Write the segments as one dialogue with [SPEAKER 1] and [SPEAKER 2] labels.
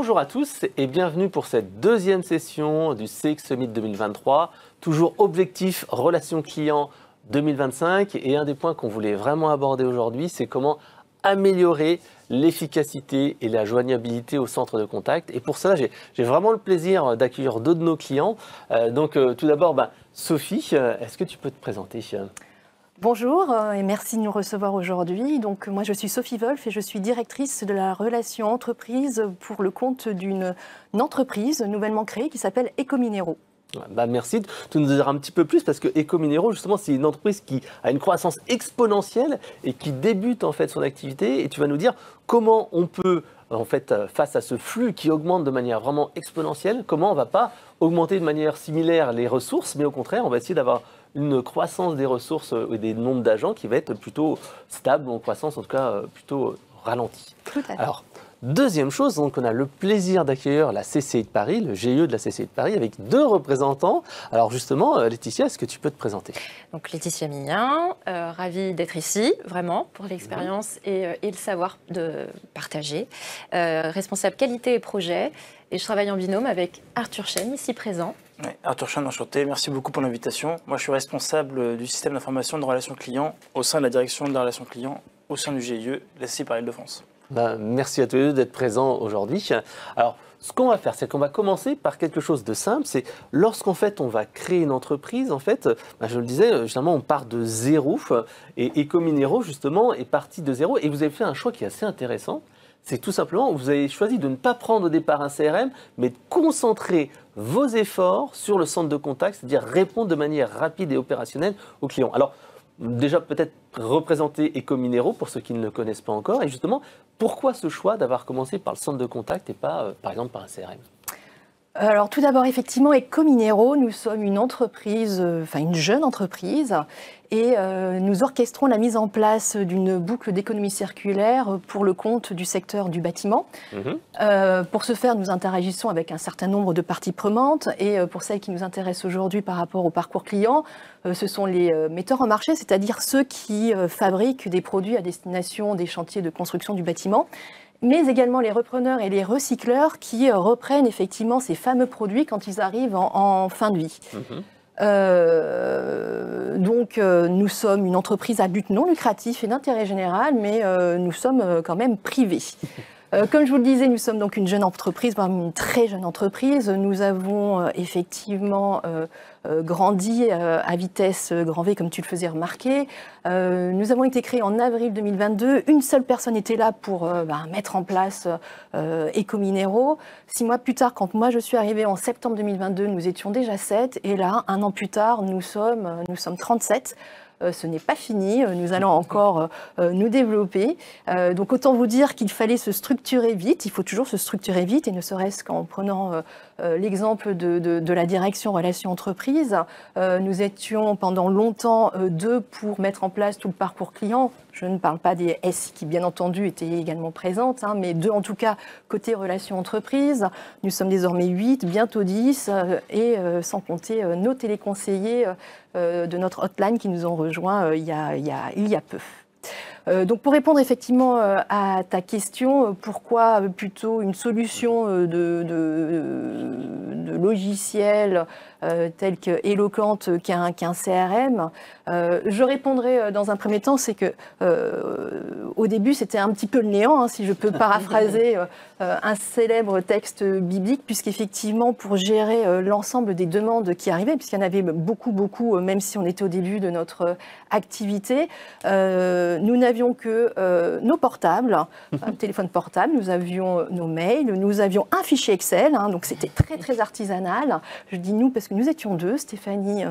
[SPEAKER 1] Bonjour à tous et bienvenue pour cette deuxième session du CX Summit 2023. Toujours objectif relation client 2025 et un des points qu'on voulait vraiment aborder aujourd'hui, c'est comment améliorer l'efficacité et la joignabilité au centre de contact. Et pour cela, j'ai vraiment le plaisir d'accueillir deux de nos clients. Tout d'abord, Sophie, est-ce que tu peux te présenter ?
[SPEAKER 2] Bonjour et merci de nous recevoir aujourd'hui. Donc moi je suis Sophie Wolf et je suis directrice de la relation entreprise pour le compte d'une entreprise nouvellement créée qui s'appelle Ecominero.
[SPEAKER 1] Merci de nous dire un petit peu plus parce que Ecominero, justement, c'est une entreprise qui a une croissance exponentielle et qui débute en fait son activité. Et tu vas nous dire comment on peut, en fait, face à ce flux qui augmente de manière vraiment exponentielle, comment on ne va pas augmenter de manière similaire les ressources, mais au contraire, on va essayer d'avoir une croissance des ressources et des nombres d'agents qui va être plutôt stable, en croissance en tout cas plutôt ralentie.
[SPEAKER 2] Tout à fait.
[SPEAKER 1] Alors, deuxième chose, donc on a le plaisir d'accueillir la CCI de Paris, le GIE de la CCI de Paris, avec deux représentants. Alors justement, Laetitia, est-ce que tu peux te présenter ?
[SPEAKER 3] Donc Laetitia Mignin, ravie d'être ici, vraiment, pour l'expérience et le savoir de partager. Responsable qualité et projet, et je travaille en binôme avec Arthur Chen, ici présent.
[SPEAKER 4] Oui, Arthur Chen, enchanté. Merci beaucoup pour l'invitation. Moi, je suis responsable du système d'information de relations clients au sein de la direction de la relation client au sein du GIE, la CCI par Île-de-France.
[SPEAKER 1] Merci à tous les deux d'être présents aujourd'hui. Alors, ce qu'on va faire, c'est qu'on va commencer par quelque chose de simple. C'est lorsqu'en fait on va créer une entreprise, en fait, je le disais, justement, on part de zéro. Et Ecominero, justement, est parti de zéro. Et vous avez fait un choix qui est assez intéressant. C'est tout simplement, vous avez choisi de ne pas prendre au départ un CRM, mais de concentrer vos efforts sur le centre de contact, c'est-à-dire répondre de manière rapide et opérationnelle aux clients. Alors, déjà peut-être représenter Ecominero pour ceux qui ne le connaissent pas encore. Et justement, pourquoi ce choix d'avoir commencé par le centre de contact et pas, par exemple, par un CRM ?
[SPEAKER 2] Alors tout d'abord, effectivement, Ecominero, nous sommes une entreprise, une jeune entreprise, et nous orchestrons la mise en place d'une boucle d'économie circulaire pour le compte du secteur du bâtiment. Pour ce faire, nous interagissons avec un certain nombre de parties prenantes, et pour celles qui nous intéressent aujourd'hui par rapport au parcours client, ce sont les metteurs en marché, c'est-à-dire ceux qui fabriquent des produits à destination des chantiers de construction du bâtiment, mais également les repreneurs et les recycleurs qui reprennent effectivement ces fameux produits quand ils arrivent en fin de vie. Donc nous sommes une entreprise à but non lucratif et d'intérêt général, mais nous sommes quand même privés. Comme je vous le disais, nous sommes donc une jeune entreprise, voire une très jeune entreprise. Nous avons effectivement grandi à vitesse grand V, comme tu le faisais remarquer. Nous avons été créés en avril 2022. Une seule personne était là pour mettre en place Ecominero. 6 mois plus tard, quand moi je suis arrivée en septembre 2022, nous étions déjà 7. Et là, 1 an plus tard, nous sommes 37. Ce n'est pas fini, nous allons encore nous développer. Donc autant vous dire qu'il fallait se structurer vite, il faut toujours se structurer vite, et ne serait-ce qu'en prenant l'exemple de la direction relations entreprises. Nous étions pendant longtemps 2 pour mettre en place tout le parcours client. Je ne parle pas des SI qui, bien entendu, étaient également présentes, mais 2 en tout cas côté relations entreprises. Nous sommes désormais 8, bientôt 10, et sans compter nos téléconseillers de notre hotline qui nous ont rejoints il y a peu. Donc pour répondre effectivement à ta question, pourquoi plutôt une solution de logiciel tel que Eloquent qu'un CRM, je répondrai dans un premier temps, c'est que au début c'était un petit peu le néant, si je peux paraphraser un célèbre texte biblique, puisqu'effectivement pour gérer l'ensemble des demandes qui arrivaient, puisqu'il y en avait beaucoup, même si on était au début de notre activité, nous n'avions que nos portables, un téléphone portable, nous avions nos mails, nous avions un fichier Excel, donc c'était très artisanal. Je dis nous parce que nous étions 2, Stéphanie,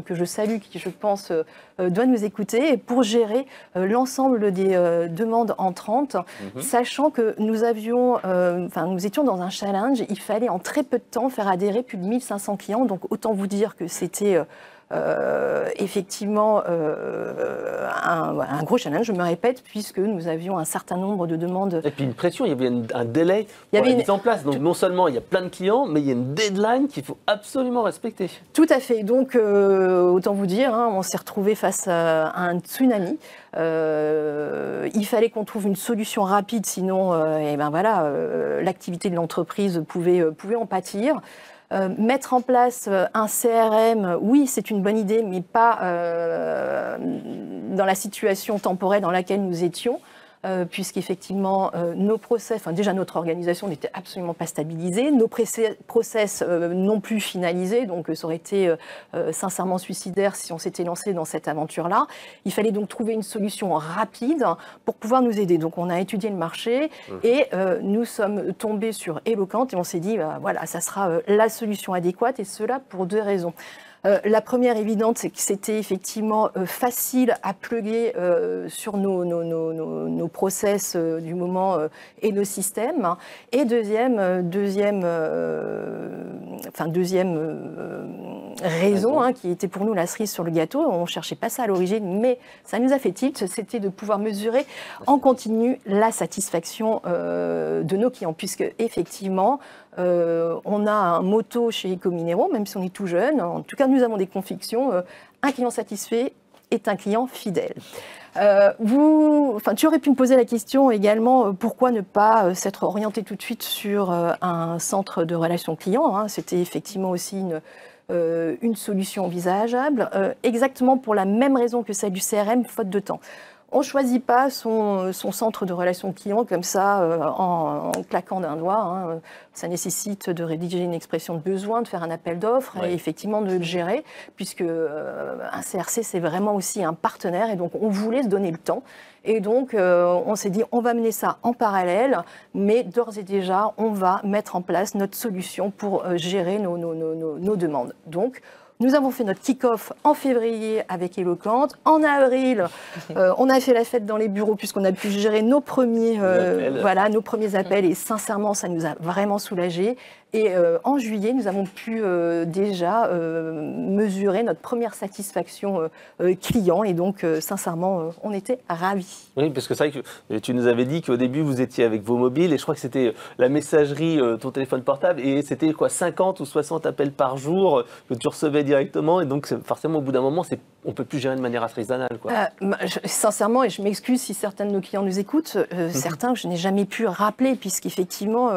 [SPEAKER 2] que je salue, qui je pense doit nous écouter, et pour gérer l'ensemble des demandes entrantes, sachant que nous étions dans un challenge, il fallait en très peu de temps faire adhérer plus de 1500 clients, donc autant vous dire que c'était effectivement un gros challenge, je me répète, puisque nous avions un certain nombre de demandes.
[SPEAKER 1] Et puis une pression, il y avait un délai pour la mise en place. Donc non seulement il y a plein de clients, mais il y a une deadline qu'il faut absolument respecter.
[SPEAKER 2] Tout à fait. Donc autant vous dire, on s'est retrouvé face à un tsunami. Il fallait qu'on trouve une solution rapide, sinon l'activité de l'entreprise pouvait en pâtir. Mettre en place un CRM, oui, c'est une bonne idée, mais pas dans la situation temporelle dans laquelle nous étions. Puisqu'effectivement, nos process, déjà notre organisation n'était absolument pas stabilisée, nos process non plus finalisés, donc ça aurait été sincèrement suicidaire si on s'était lancé dans cette aventure-là. Il fallait donc trouver une solution rapide pour pouvoir nous aider. Donc on a étudié le marché et nous sommes tombés sur Eloquent et on s'est dit, voilà, ça sera la solution adéquate, et cela pour 2 raisons. La première évidente, c'est que c'était effectivement facile à plugger sur nos process du moment et nos systèmes. Et deuxième raison, qui était pour nous la cerise sur le gâteau, on ne cherchait pas ça à l'origine, mais ça nous a fait tilt, c'était de pouvoir mesurer en continu la satisfaction de nos clients, puisque effectivement, on a un motto chez Ecominero, même si on est tout jeune, en tout cas nous avons des convictions, un client satisfait est un client fidèle. Tu aurais pu me poser la question également, pourquoi ne pas s'être orienté tout de suite sur un centre de relations clients, c'était effectivement aussi une solution envisageable, exactement pour la même raison que celle du CRM, faute de temps. On ne choisit pas son centre de relations clients comme ça, en claquant d'un doigt. Ça nécessite de rédiger une expression de besoin, de faire un appel d'offres et effectivement de le gérer, puisque un CRC, c'est vraiment aussi un partenaire. Et donc, on voulait se donner le temps. Et donc, on s'est dit, on va mener ça en parallèle, mais d'ores et déjà, on va mettre en place notre solution pour gérer nos demandes. Donc, nous avons fait notre kick-off en février avec Eloquent. En avril, on a fait la fête dans les bureaux puisqu'on a pu gérer nos premiers appels. Et sincèrement, ça nous a vraiment soulagés. Et en juillet, nous avons pu déjà mesurer notre première satisfaction client. Et donc, sincèrement, on était ravis.
[SPEAKER 1] Oui, parce que c'est vrai que tu nous avais dit qu'au début, vous étiez avec vos mobiles. Et je crois que c'était la messagerie, ton téléphone portable. Et c'était quoi, 50 ou 60 appels par jour que tu recevais directement. Et donc, forcément, au bout d'un moment, on ne peut plus gérer de manière artisanale, quoi.
[SPEAKER 2] Sincèrement, et je m'excuse si certains de nos clients nous écoutent, certains que je n'ai jamais pu rappeler, puisqu'effectivement,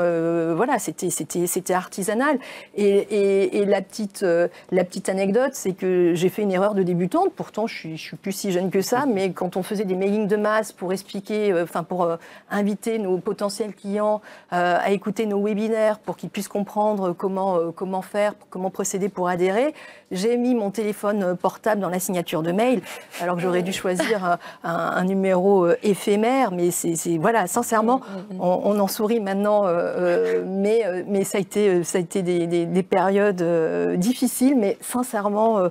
[SPEAKER 2] c'était artisanal. Et la petite anecdote, c'est que j'ai fait une erreur de débutante. Pourtant, je suis plus si jeune que ça, mais quand on faisait des mailings de masse pour expliquer, pour inviter nos potentiels clients à écouter nos webinaires pour qu'ils puissent comprendre comment faire, comment procéder pour adhérer, j'ai mis mon téléphone portable dans la signature de mail, alors que j'aurais dû choisir un numéro éphémère, mais voilà, sincèrement, on en sourit maintenant, mais ça a été des périodes difficiles, mais sincèrement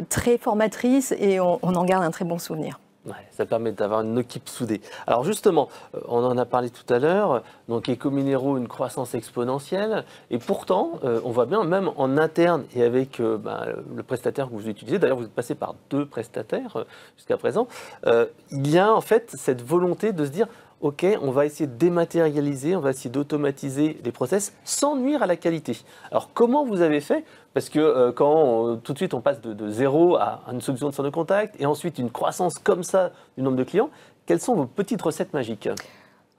[SPEAKER 2] très formatrices, et on en garde un très bon souvenir.
[SPEAKER 1] Ouais, ça permet d'avoir une équipe soudée. Alors justement, on en a parlé tout à l'heure, donc Ecominero, une croissance exponentielle, et pourtant, on voit bien, même en interne et avec le prestataire que vous utilisez, d'ailleurs vous êtes passé par 2 prestataires jusqu'à présent, il y a en fait cette volonté de se dire, OK, on va essayer de dématérialiser, on va essayer d'automatiser les process sans nuire à la qualité. Alors comment vous avez fait? Parce que quand tout de suite on passe de 0 à une solution de centre de contact et ensuite une croissance comme ça du nombre de clients, quelles sont vos petites recettes magiques?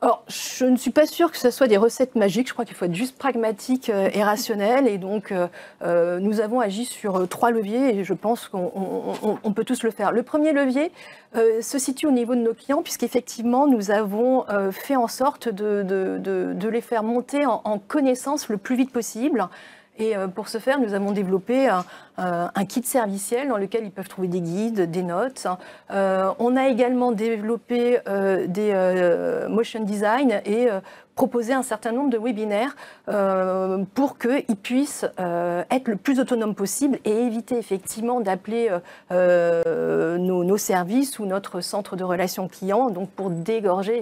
[SPEAKER 2] Alors, je ne suis pas sûre que ce soit des recettes magiques. Je crois qu'il faut être juste pragmatique et rationnel. Et donc, nous avons agi sur 3 leviers et je pense qu'on peut tous le faire. Le premier levier se situe au niveau de nos clients, puisqu'effectivement, nous avons fait en sorte de les faire monter en connaissance le plus vite possible. Et pour ce faire, nous avons développé un kit serviciel dans lequel ils peuvent trouver des guides, des notes. On a également développé des motion design et proposé un certain nombre de webinaires pour qu'ils puissent être le plus autonomes possible et éviter effectivement d'appeler nos services ou notre centre de relations clients, donc pour désengorger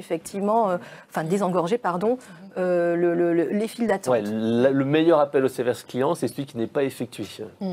[SPEAKER 2] les files d'attente.
[SPEAKER 1] Ouais, le meilleur appel au service client, c'est celui qui n'est pas effectué.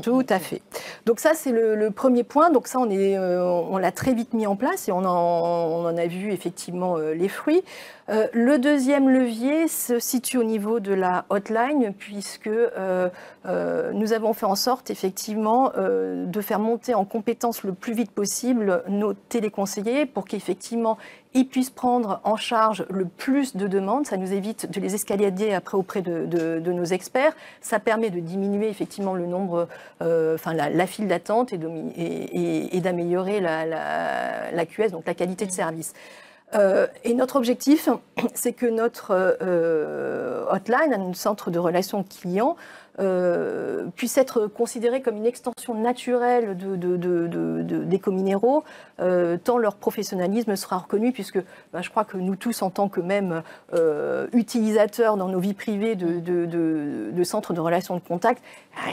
[SPEAKER 2] Tout à fait. Donc ça, c'est le premier point. Donc ça, on l'a très vite mis en place et on en a vu effectivement les fruits. Le deuxième levier se situe au niveau de la hotline, puisque nous avons fait en sorte effectivement de faire monter en compétence le plus vite possible nos téléconseillers pour qu'effectivement ils puissent prendre en charge le plus de demandes. Ça nous évite de les escalader après auprès de nos experts. Ça permet de diminuer effectivement le nombre, la file d'attente et d'améliorer la QS, donc la qualité de service. Et notre objectif, c'est que notre hotline, un centre de relations clients, puisse être considéré comme une extension naturelle d'Ecominero, tant leur professionnalisme sera reconnu, puisque je crois que nous tous, en tant que même utilisateurs dans nos vies privées de centres de relations de contact,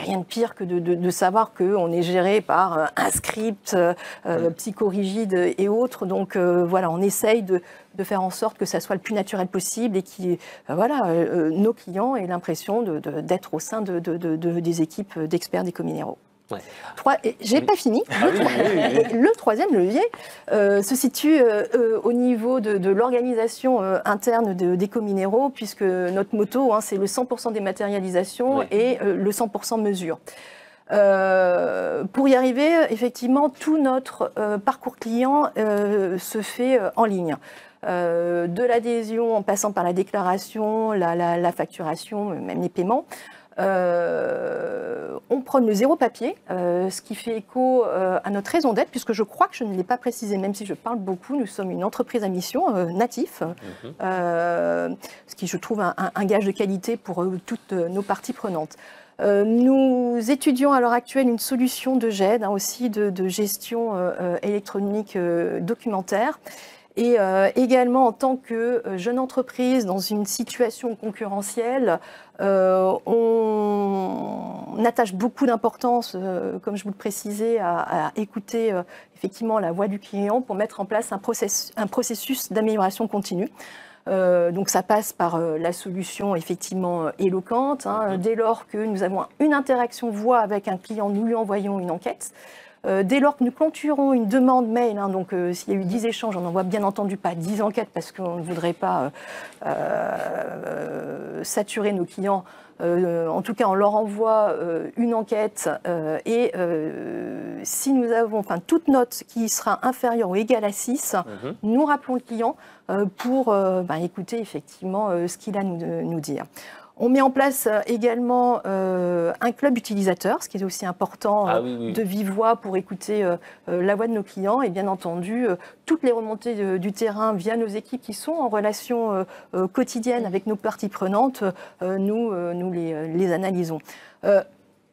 [SPEAKER 2] rien de pire que de savoir qu'on est géré par un script psychorigide et autres. Donc voilà, on essaye de faire en sorte que ça soit le plus naturel possible et que nos clients aient l'impression d'être au sein des équipes d'experts d'Ecominero.
[SPEAKER 1] Ouais.
[SPEAKER 2] J'ai pas fini. Le troisième levier se situe au niveau de l'organisation interne d'Ecominero, puisque notre motto, c'est le 100% dématérialisation et le 100% mesure. Pour y arriver, effectivement, tout notre parcours client se fait en ligne. De l'adhésion en passant par la déclaration, la facturation, même les paiements. On prône le zéro papier, ce qui fait écho à notre raison d'être, puisque je crois que je ne l'ai pas précisé, même si je parle beaucoup, nous sommes une entreprise à mission natif, ce qui, je trouve, un gage de qualité pour toutes nos parties prenantes. Nous étudions à l'heure actuelle une solution de GED, aussi de gestion électronique documentaire. Et également, en tant que jeune entreprise dans une situation concurrentielle, on attache beaucoup d'importance, comme je vous le précisais, à écouter effectivement la voix du client pour mettre en place un processus d'amélioration continue. Donc ça passe par la solution effectivement éloquente. Dès lors que nous avons une interaction voix avec un client, nous lui envoyons une enquête. Dès lors que nous clôturons une demande mail, donc s'il y a eu 10 échanges, on n'envoie bien entendu pas 10 enquêtes parce qu'on ne voudrait pas saturer nos clients. En tout cas, on leur envoie une enquête et si nous avons toute note qui sera inférieure ou égale à 6, nous rappelons le client pour écouter effectivement ce qu'il a à nous dire. On met en place également un club utilisateur, ce qui est aussi important de vive voix pour écouter la voix de nos clients. Et bien entendu, toutes les remontées du terrain via nos équipes qui sont en relation quotidienne avec nos parties prenantes, nous les analysons.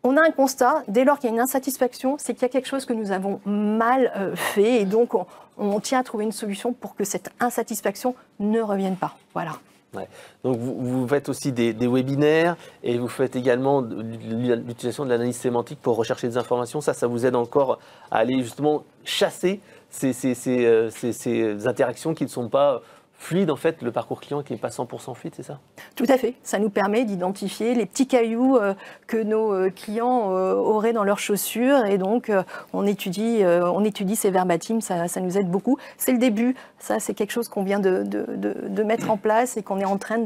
[SPEAKER 2] On a un constat, dès lors qu'il y a une insatisfaction, c'est qu'il y a quelque chose que nous avons mal fait. Et donc, on tient à trouver une solution pour que cette insatisfaction ne revienne pas. Voilà.
[SPEAKER 1] Ouais. Donc vous faites aussi des webinaires et vous faites également l'utilisation de l'analyse sémantique pour rechercher des informations. Ça vous aide encore à aller justement chasser ces interactions qui ne sont pas fluide, en fait, le parcours client qui n'est pas 100% fluide, c'est ça? Tout
[SPEAKER 2] à fait. Ça nous permet d'identifier les petits cailloux que nos clients auraient dans leurs chaussures. Et donc, on étudie ces verbatims, ça nous aide beaucoup. C'est le début. Ça, c'est quelque chose qu'on vient de mettre en place et qu'on est en train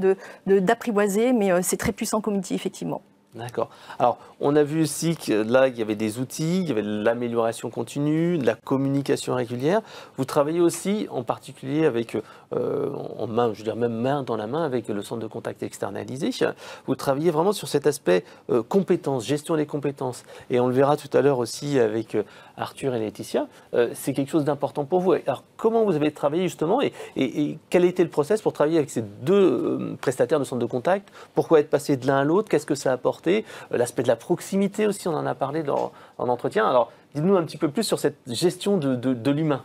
[SPEAKER 2] d'apprivoiser. Mais c'est très puissant comme outil, effectivement.
[SPEAKER 1] D'accord. Alors, on a vu aussi que là, il y avait des outils, il y avait de l'amélioration continue, de la communication régulière. Vous travaillez aussi en particulier avec, en main, je veux dire même main dans la main, avec le centre de contact externalisé. Vous travaillez vraiment sur cet aspect compétences, gestion des compétences. Et on le verra tout à l'heure aussi avec Arthur et Laetitia. C'est quelque chose d'important pour vous. Alors, comment vous avez travaillé justement et quel était le process pour travailler avec ces deux prestataires de centre de contact? Pourquoi être passé de l'un à l'autre? Qu'est-ce que ça a apporté? L'aspect de la proximité aussi, on en a parlé dans l'entretien. Alors, dites-nous un petit peu plus sur cette gestion de l'humain.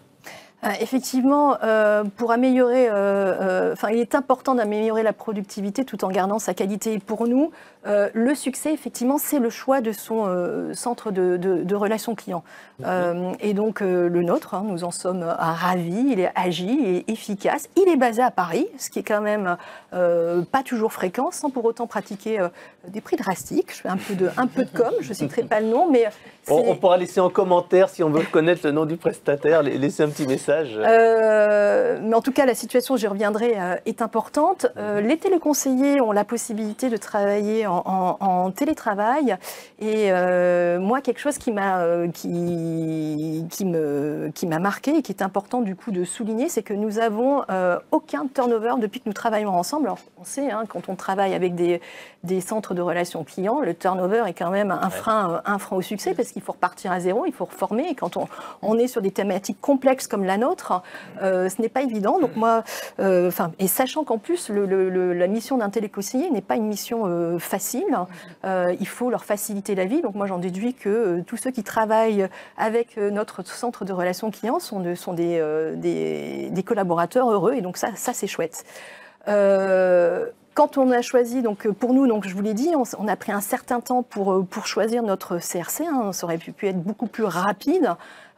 [SPEAKER 2] Effectivement, pour améliorer, il est important d'améliorer la productivité tout en gardant sa qualité. Pour nous, Le succès, effectivement, c'est le choix de son centre de relations clients. Et donc, le nôtre, hein, nous en sommes ravis. Il est agile, il est efficace. Il est basé à Paris, ce qui est quand même pas toujours fréquent, sans pour autant pratiquer des prix drastiques. Je fais un peu de com, je ne citerai pas le nom, mais...
[SPEAKER 1] On pourra laisser en commentaire, si on veut connaître le nom du prestataire, laisser un petit message.
[SPEAKER 2] Mais en tout cas, la situation, j'y reviendrai, est importante. Les téléconseillers ont la possibilité de travailler en télétravail. Et moi, quelque chose qui m'a marqué et qui est important du coup de souligner, c'est que nous avons aucun turnover depuis que nous travaillons ensemble. Alors, on sait, hein, quand on travaille avec des centres de relations clients, le turnover est quand même un frein au succès parce qu'il faut repartir à zéro, il faut reformer. Et quand on est sur des thématiques complexes comme la nôtre, ce n'est pas évident. Donc moi, et sachant qu'en plus, la mission d'un téléconseiller n'est pas une mission facile, il faut leur faciliter la vie. Donc moi, j'en déduis que tous ceux qui travaillent avec notre centre de relations clients sont des collaborateurs heureux. Et donc ça c'est chouette. Quand on a choisi, donc pour nous, donc je vous l'ai dit, on a pris un certain temps pour choisir notre CRC. Hein, ça aurait pu être beaucoup plus rapide,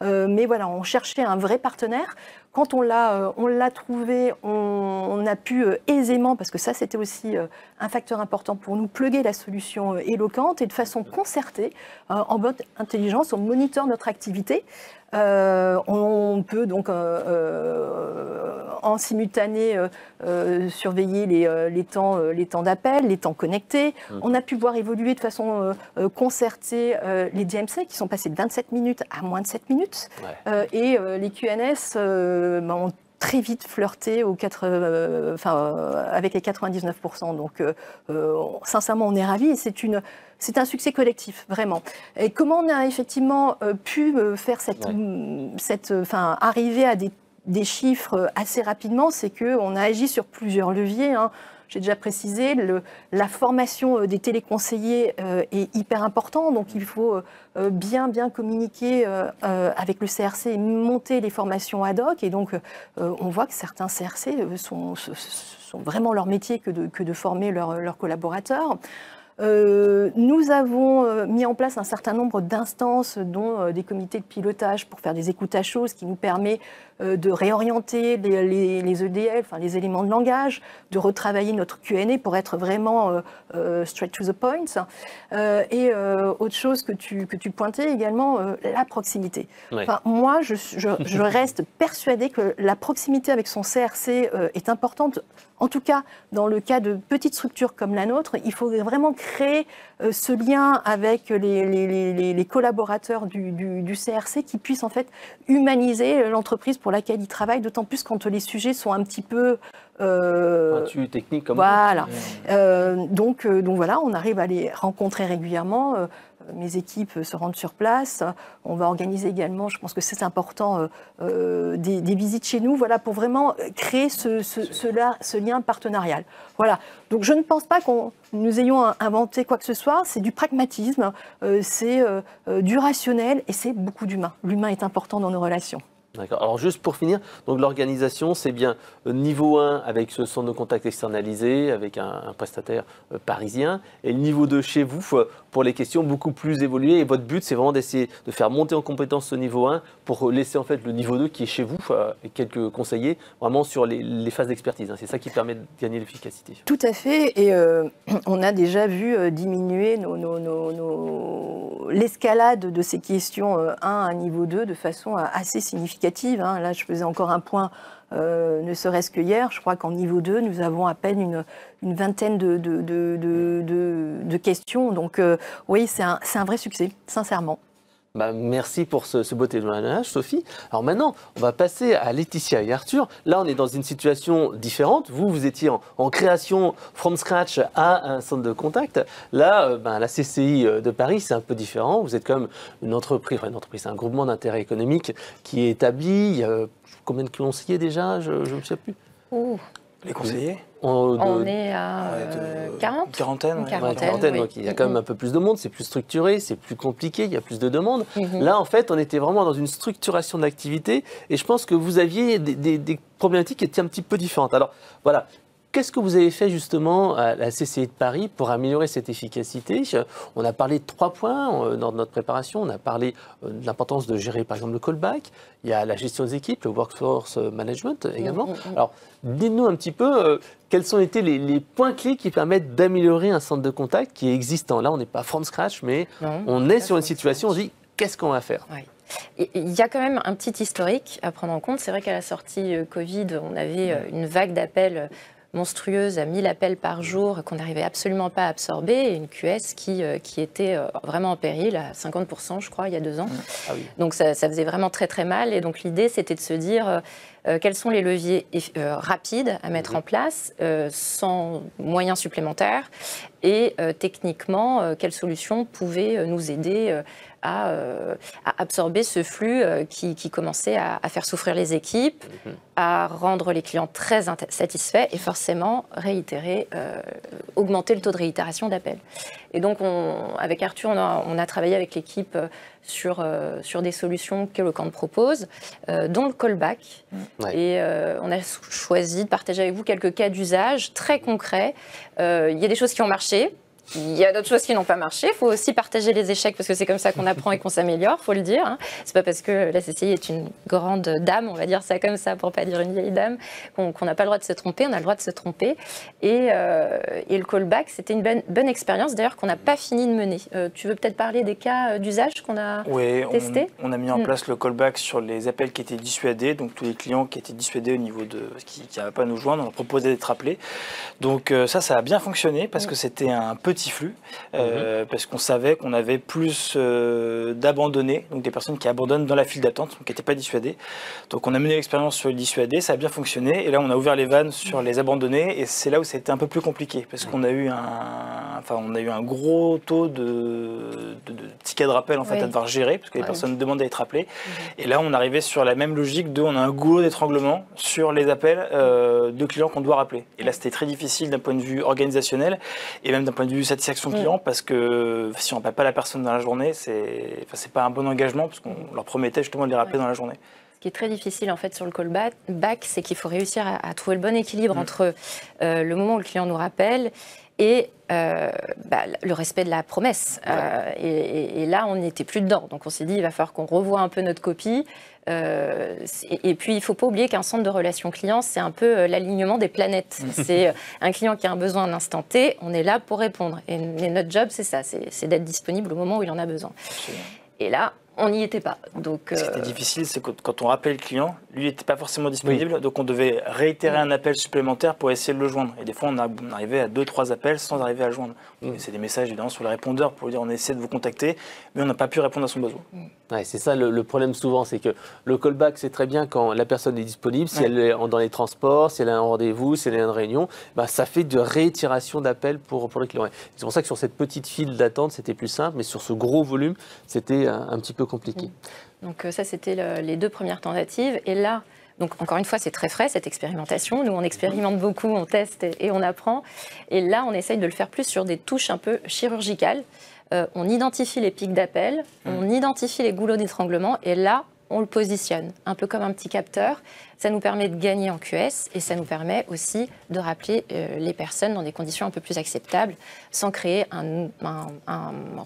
[SPEAKER 2] mais voilà, on cherchait un vrai partenaire. Quand on l'a trouvé, on a pu aisément, parce que ça c'était aussi un facteur important pour nous, plugger la solution éloquente et de façon concertée, en bonne intelligence, on moniteur notre activité. On peut donc en simultané surveiller les temps d'appel, les temps connectés. On a pu voir évoluer de façon concertée les DMC qui sont passés de 27 minutes à moins de 7 minutes. Ouais. Et les QNS ont très vite flirté avec les 99%. Donc, sincèrement, on est ravis et c'est un succès collectif, vraiment. Et comment on a effectivement pu faire arriver à des chiffres assez rapidement, c'est qu'on a agi sur plusieurs leviers. Hein. J'ai déjà précisé, la formation des téléconseillers est hyper importante, donc il faut bien communiquer avec le CRC et monter les formations ad hoc. Et donc, on voit que certains CRC sont vraiment leur métier que de former leurs collaborateurs. Nous avons mis en place un certain nombre d'instances, dont des comités de pilotage pour faire des écoutes à chaud, ce qui nous permet de réorienter les EDL, enfin les éléments de langage, de retravailler notre Q&A pour être vraiment straight to the point. Et autre chose que tu pointais également, la proximité. Oui. Enfin, moi, je reste persuadée que la proximité avec son CRC est importante. En tout cas, dans le cas de petites structures comme la nôtre, il faut vraiment créer ce lien avec les collaborateurs du CRC qui puissent en fait humaniser l'entreprise pour laquelle ils travaillent, d'autant plus quand les sujets sont un petit peu
[SPEAKER 1] pointus, techniques comme
[SPEAKER 2] voilà. Donc voilà, on arrive à les rencontrer régulièrement. Mes équipes se rendent sur place. On va organiser également, je pense que c'est important, des visites chez nous, voilà, pour vraiment créer ce lien partenarial. Voilà. Donc je ne pense pas que nous ayons inventé quoi que ce soit. C'est du pragmatisme, c'est du rationnel et c'est beaucoup d'humain. L'humain est important dans nos relations.
[SPEAKER 1] D'accord. Alors juste pour finir, donc l'organisation, c'est bien niveau 1 avec ce centre de contact externalisé, avec un prestataire parisien, et le niveau 2 chez vous pour les questions beaucoup plus évoluées. Et votre but, c'est vraiment d'essayer de faire monter en compétence ce niveau 1 pour laisser en fait le niveau 2 qui est chez vous, et quelques conseillers, vraiment sur les phases d'expertise. Hein. C'est ça qui permet de gagner l'efficacité.
[SPEAKER 2] Tout à fait. Et on a déjà vu diminuer l'escalade de ces questions 1 à niveau 2 de façon assez significative. Là, je faisais encore un point, ne serait-ce que hier. Je crois qu'en niveau 2, nous avons à peine une vingtaine de questions. Donc, oui, c'est un vrai succès, sincèrement.
[SPEAKER 1] Merci pour ce beau témoignage, Sophie. Alors maintenant, on va passer à Laetitia et Arthur. Là, on est dans une situation différente. Vous étiez en création from scratch à un centre de contact. Là, la CCI de Paris, c'est un peu différent. Vous êtes comme une entreprise, un groupement d'intérêt économique qui est établi. Il y a combien de conseillers déjà? Je ne me souviens plus.
[SPEAKER 4] Les conseillers
[SPEAKER 3] on est à 40.
[SPEAKER 4] Quarantaine.
[SPEAKER 1] Oui. Donc il y a quand même un peu plus de monde, c'est plus structuré, c'est plus compliqué, il y a plus de demandes. Là, en fait, on était vraiment dans une structuration d'activité et je pense que vous aviez des problématiques qui étaient un petit peu différentes. Alors, voilà. qu'est-ce que vous avez fait justement à la CCI de Paris pour améliorer cette efficacité? On a parlé de 3 points dans notre préparation. On a parlé de l'importance de gérer par exemple le callback. Il y a la gestion des équipes, le workforce management également. Alors, dites-nous un petit peu quels ont été les points clés qui permettent d'améliorer un centre de contact qui est existant. Là, on n'est pas from scratch, mais on est sur une situation, on se dit qu'est-ce qu'on va faire?
[SPEAKER 3] Il y a quand même un petit historique à prendre en compte. C'est vrai qu'à la sortie Covid, on avait une vague d'appels monstrueuse à 1000 appels par jour qu'on n'arrivait absolument pas à absorber, et une QS qui était vraiment en péril à 50%, je crois, il y a 2 ans. Ah oui. Donc ça faisait vraiment très très mal. Et donc l'idée, c'était de se dire quels sont les leviers rapides à mettre en place sans moyens supplémentaires, et techniquement, quelles solutions pouvaient nous aider à absorber ce flux qui commençait à faire souffrir les équipes, à rendre les clients très satisfaits et forcément augmenter le taux de réitération d'appels. Et donc, avec Arthur, on a travaillé avec l'équipe sur des solutions que le camp propose, dont le callback. Et on a choisi de partager avec vous quelques cas d'usage très concrets. Il y a des choses qui ont marché. Il y a d'autres choses qui n'ont pas marché. Il faut aussi partager les échecs parce que c'est comme ça qu'on apprend et qu'on s'améliore, il faut le dire. Hein. C'est pas parce que la CCI est une grande dame, on va dire ça comme ça pour pas dire une vieille dame, qu'on n'a pas le droit de se tromper. On a le droit de se tromper. Et le callback, c'était une bonne expérience d'ailleurs qu'on n'a pas fini de mener. Tu veux peut-être parler des cas d'usage qu'on a testés?
[SPEAKER 4] On a mis en place le callback sur les appels qui étaient dissuadés, donc tous les clients qui étaient dissuadés au niveau de qui n'avaient pas à nous joindre, on leur proposait d'être appelés. Donc ça a bien fonctionné parce que c'était un petit flux, parce qu'on savait qu'on avait plus d'abandonnés, donc des personnes qui abandonnent dans la file d'attente, donc qui n'étaient pas dissuadées. Donc on a mené l'expérience sur les dissuadés, ça a bien fonctionné, et là on a ouvert les vannes sur les abandonnés, et c'est là où c'était un peu plus compliqué, parce qu'on a eu un gros taux de tickets de rappel en fait, à devoir gérer, parce que les personnes demandent à être appelées, et là on arrivait sur la même logique on a un goulot d'étranglement sur les appels de clients qu'on doit rappeler. Et là c'était très difficile d'un point de vue organisationnel, et même d'un point de vue satisfaction client, parce que si on n'appelle pas la personne dans la journée, c'est pas un bon engagement, parce qu'on leur promettait justement de les rappeler dans la journée.
[SPEAKER 3] Ce qui est très difficile en fait sur le callback, c'est qu'il faut réussir à trouver le bon équilibre entre le moment où le client nous rappelle et le respect de la promesse. Et là, on n'était plus dedans. Donc on s'est dit, il va falloir qu'on revoie un peu notre copie. Et puis, il ne faut pas oublier qu'un centre de relations clients, c'est un peu l'alignement des planètes. C'est un client qui a un besoin à un instant T, on est là pour répondre. Et notre job, c'est ça, c'est d'être disponible au moment où il en a besoin. Et là, on n'y était pas.
[SPEAKER 4] C'était difficile, c'est que quand on rappelait le client, lui n'était pas forcément disponible, donc on devait réitérer un appel supplémentaire pour essayer de le joindre. Et des fois, on arrivait à 2-3 appels sans arriver à le joindre. C'est des messages évidemment sur le répondeur pour dire on essaie de vous contacter, mais on n'a pas pu répondre à son besoin.
[SPEAKER 1] C'est ça le problème souvent, c'est que le callback, c'est très bien quand la personne est disponible, si elle est dans les transports, si elle a un rendez-vous, si elle a une réunion, ça fait de réitération d'appels pour le client. C'est pour ça que sur cette petite file d'attente, c'était plus simple, mais sur ce gros volume, c'était un petit peu compliqué.
[SPEAKER 3] Donc ça, c'était les 2 premières tentatives. Et là, donc encore une fois, c'est très frais cette expérimentation. Nous, on expérimente beaucoup, on teste et on apprend. Et là, on essaye de le faire plus sur des touches un peu chirurgicales. On identifie les pics d'appel, on identifie les goulots d'étranglement, et là, on le positionne, un peu comme un petit capteur. Ça nous permet de gagner en QS, et ça nous permet aussi de rappeler les personnes dans des conditions un peu plus acceptables, sans créer un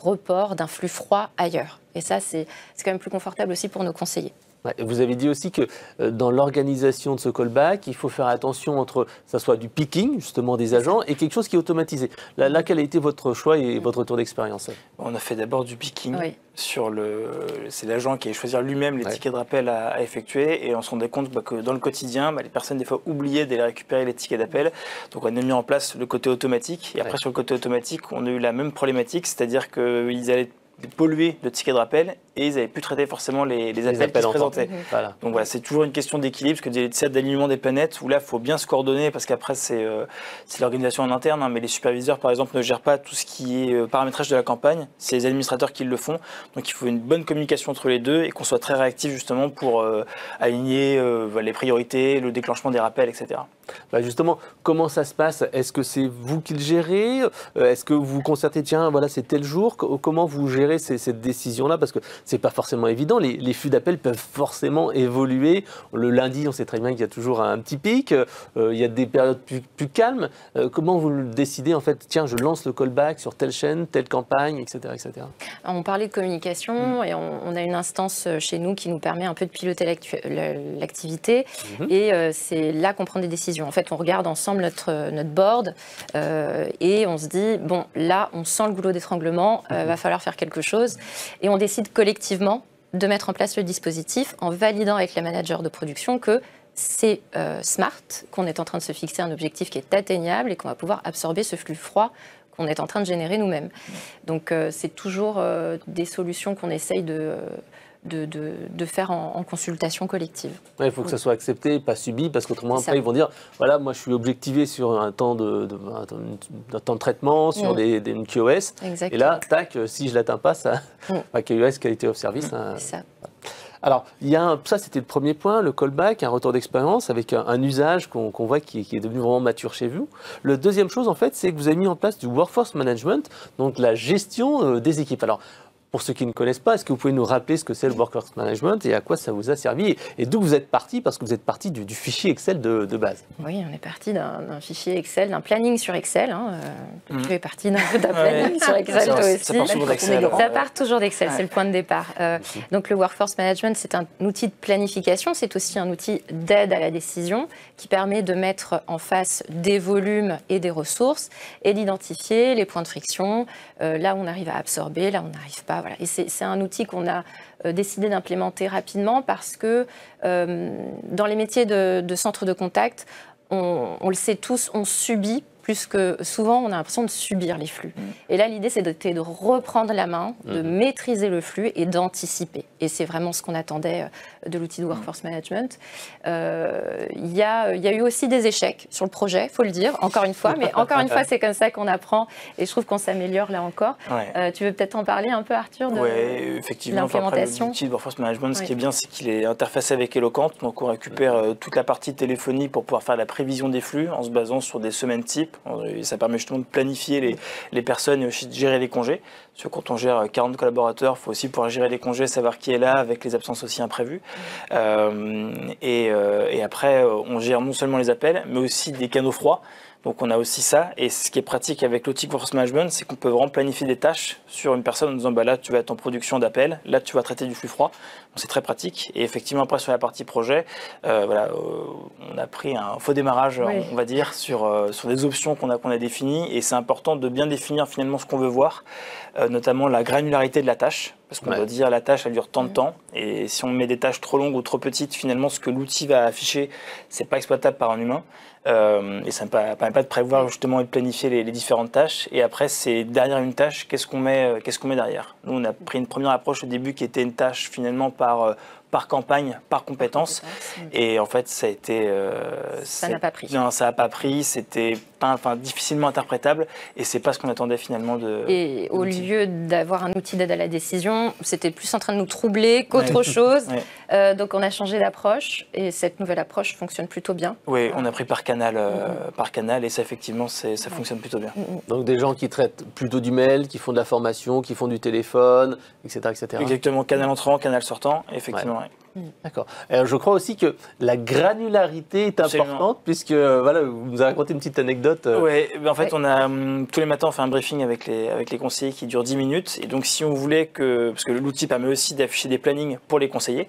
[SPEAKER 3] report d'un flux froid ailleurs. Et ça, c'est quand même plus confortable aussi pour nos conseillers.
[SPEAKER 1] Vous avez dit aussi que dans l'organisation de ce callback, il faut faire attention entre ça soit du picking, justement, des agents, et quelque chose qui est automatisé. Là, quel a été votre choix et votre retour d'expérience?
[SPEAKER 4] On a fait d'abord du picking. C'est l'agent qui allait choisir lui-même les tickets de rappel à effectuer, et on se rendait compte que dans le quotidien, les personnes des fois oubliaient d'aller récupérer les tickets d'appel. Donc on a mis en place le côté automatique, et après sur le côté automatique, on a eu la même problématique, c'est-à-dire qu'ils allaient polluer le ticket de rappel et ils n'avaient pu traiter forcément les appels qui se présentaient. Voilà. Donc voilà, c'est toujours une question d'équilibre, parce que c'est d'alignement des planètes où là, il faut bien se coordonner, parce qu'après, c'est l'organisation en interne, mais les superviseurs, par exemple, ne gèrent pas tout ce qui est paramétrage de la campagne. C'est les administrateurs qui le font. Donc il faut une bonne communication entre les deux et qu'on soit très réactif justement pour aligner les priorités, le déclenchement des rappels, etc.
[SPEAKER 1] Justement, comment ça se passe? Est-ce que c'est vous qui le gérez? Est-ce que vous constatez, tiens, voilà, c'est tel jour? Comment vous gérez cette décision-là? Parce que c'est pas forcément évident. Les flux d'appels peuvent forcément évoluer. Le lundi, on sait très bien qu'il y a toujours un petit pic. Il y a des périodes plus calmes. Comment vous le décidez, en fait? Tiens, je lance le callback sur telle chaîne, telle campagne, etc. etc.
[SPEAKER 3] On parlait de communication et on a une instance chez nous qui nous permet un peu de piloter l'activité et c'est là qu'on prend des décisions. En fait, on regarde ensemble notre board et on se dit, bon, là, on sent le goulot d'étranglement, va falloir faire quelque chose. Et on décide collectivement de mettre en place le dispositif en validant avec les managers de production que c'est smart, qu'on est en train de se fixer un objectif qui est atteignable et qu'on va pouvoir absorber ce flux froid qu'on est en train de générer nous-mêmes. Donc c'est toujours des solutions qu'on essaye de faire en consultation collective.
[SPEAKER 1] Ouais, il faut que ça soit accepté, pas subi, parce qu'autrement après ils vont dire, voilà, moi je suis objectivé sur un temps de traitement, sur une QoS,
[SPEAKER 3] Exactement.
[SPEAKER 1] et là, tac, si je l'atteins pas, ça, QoS, qualité of service.
[SPEAKER 3] C'est ça.
[SPEAKER 1] Alors, ça c'était le premier point, le callback, un retour d'expérience avec un usage qu'on voit qui est devenu vraiment mature chez vous. Le deuxième chose, en fait, c'est que vous avez mis en place du workforce management, donc la gestion des équipes. Alors, pour ceux qui ne connaissent pas, est-ce que vous pouvez nous rappeler ce que c'est le workforce management et à quoi ça vous a servi et d'où vous êtes parti, parce que vous êtes parti du fichier Excel de base.
[SPEAKER 3] Oui, on est parti d'un fichier Excel, d'un planning sur Excel. Tu es parti d'un planning sur Excel, toi aussi.
[SPEAKER 4] Ça part toujours d'Excel.
[SPEAKER 3] Ça part toujours d'Excel, c'est le point de départ. Donc le workforce management, c'est un outil de planification, c'est aussi un outil d'aide à la décision qui permet de mettre en face des volumes et des ressources et d'identifier les points de friction, là où on arrive à absorber, là où on n'arrive pas. Voilà. Et c'est un outil qu'on a décidé d'implémenter rapidement parce que dans les métiers de centre de contact, on le sait tous, on subit plus que souvent, on a l'impression de subir les flux. Et là, l'idée, c'est de reprendre la main, de maîtriser le flux et d'anticiper. Et c'est vraiment ce qu'on attendait de l'outil de Workforce Management. Il y a eu aussi des échecs sur le projet, il faut le dire, encore une fois. Mais encore une fois, c'est comme ça qu'on apprend. Et je trouve qu'on s'améliore là encore. Ouais. Tu veux peut-être en parler un peu, Arthur, de
[SPEAKER 4] effectivement,
[SPEAKER 3] l'implémentation?
[SPEAKER 4] L'outil de Workforce Management, ce qui est bien, c'est qu'il est interfacé avec Eloquent. Donc, on récupère toute la partie téléphonie pour pouvoir faire la prévision des flux en se basant sur des semaines types. Et ça permet justement de planifier les personnes et aussi de gérer les congés. Parce que quand on gère 40 collaborateurs, il faut aussi pouvoir gérer les congés, savoir qui est là, avec les absences aussi imprévues. Et après, on gère non seulement les appels, mais aussi des canaux froids. Donc on a aussi ça, et ce qui est pratique avec l'outil Workforce Management, c'est qu'on peut vraiment planifier des tâches sur une personne en disant là tu vas être en production d'appels, là tu vas traiter du flux froid. Donc c'est très pratique. Et effectivement après sur la partie projet, on a pris un faux démarrage, on va dire, sur des options qu'on a définies, et c'est important de bien définir finalement ce qu'on veut voir, notamment la granularité de la tâche. Parce qu'on doit dire la tâche elle dure tant de temps, et si on met des tâches trop longues ou trop petites, finalement ce que l'outil va afficher, c'est pas exploitable par un humain. Et ça ne permet pas de prévoir justement et de planifier les différentes tâches. Et après, c'est derrière une tâche, qu'est-ce qu'on met derrière. Nous, on a pris une première approche au début qui était une tâche finalement par campagne, par compétence. Et en fait, ça a été...
[SPEAKER 3] ça n'a pas pris.
[SPEAKER 4] Non, ça n'a pas pris. C'était difficilement interprétable. Et c'est pas ce qu'on attendait finalement de...
[SPEAKER 3] Et au lieu d'avoir un outil d'aide à la décision, c'était plus en train de nous troubler qu'autre chose. Donc on a changé d'approche. Et cette nouvelle approche fonctionne plutôt bien.
[SPEAKER 4] Oui, on a pris par canal. Et ça, effectivement, ça fonctionne plutôt bien.
[SPEAKER 1] Donc des gens qui traitent plutôt du mail, qui font de la formation, qui font du téléphone, etc. etc.
[SPEAKER 4] Exactement, canal entrant, canal sortant, effectivement.
[SPEAKER 1] D'accord. Alors, je crois aussi que la granularité est importante, puisque voilà, vous nous avez raconté une petite anecdote.
[SPEAKER 4] Oui, en fait, on a tous les matins, on fait un briefing avec les conseillers qui dure 10 minutes. Et donc, si on voulait parce que l'outil permet aussi d'afficher des plannings pour les conseillers,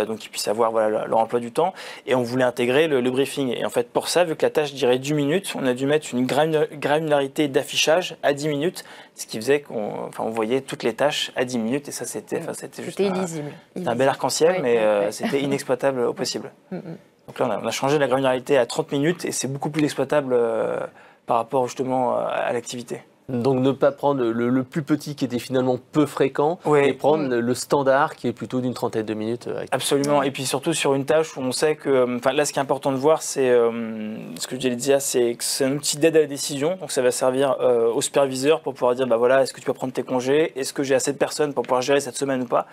[SPEAKER 4] donc ils puissent avoir leur emploi du temps, et on voulait intégrer le briefing. Et en fait, pour ça, vu que la tâche durait 10 minutes, on a dû mettre une granularité d'affichage à 10 minutes, ce qui faisait qu'on voyait toutes les tâches à 10 minutes, et ça, c'était juste
[SPEAKER 3] illisible.
[SPEAKER 4] Un bel arc-en-ciel, mais c'était inexploitable au possible. Donc là, on a changé la granularité à 30 minutes, et c'est beaucoup plus exploitable par rapport justement à l'activité.
[SPEAKER 1] Donc ne pas prendre le plus petit qui était finalement peu fréquent, et prendre le standard qui est plutôt d'une trentaine de minutes.
[SPEAKER 4] Absolument, et puis surtout sur une tâche où on sait que, là ce qui est important de voir, c'est ce que j'allais dire, c'est que c'est un outil d'aide à la décision, donc ça va servir au superviseur pour pouvoir dire, voilà, est-ce que tu peux prendre tes congés, est-ce que j'ai assez de personnes pour pouvoir gérer cette semaine ou pas,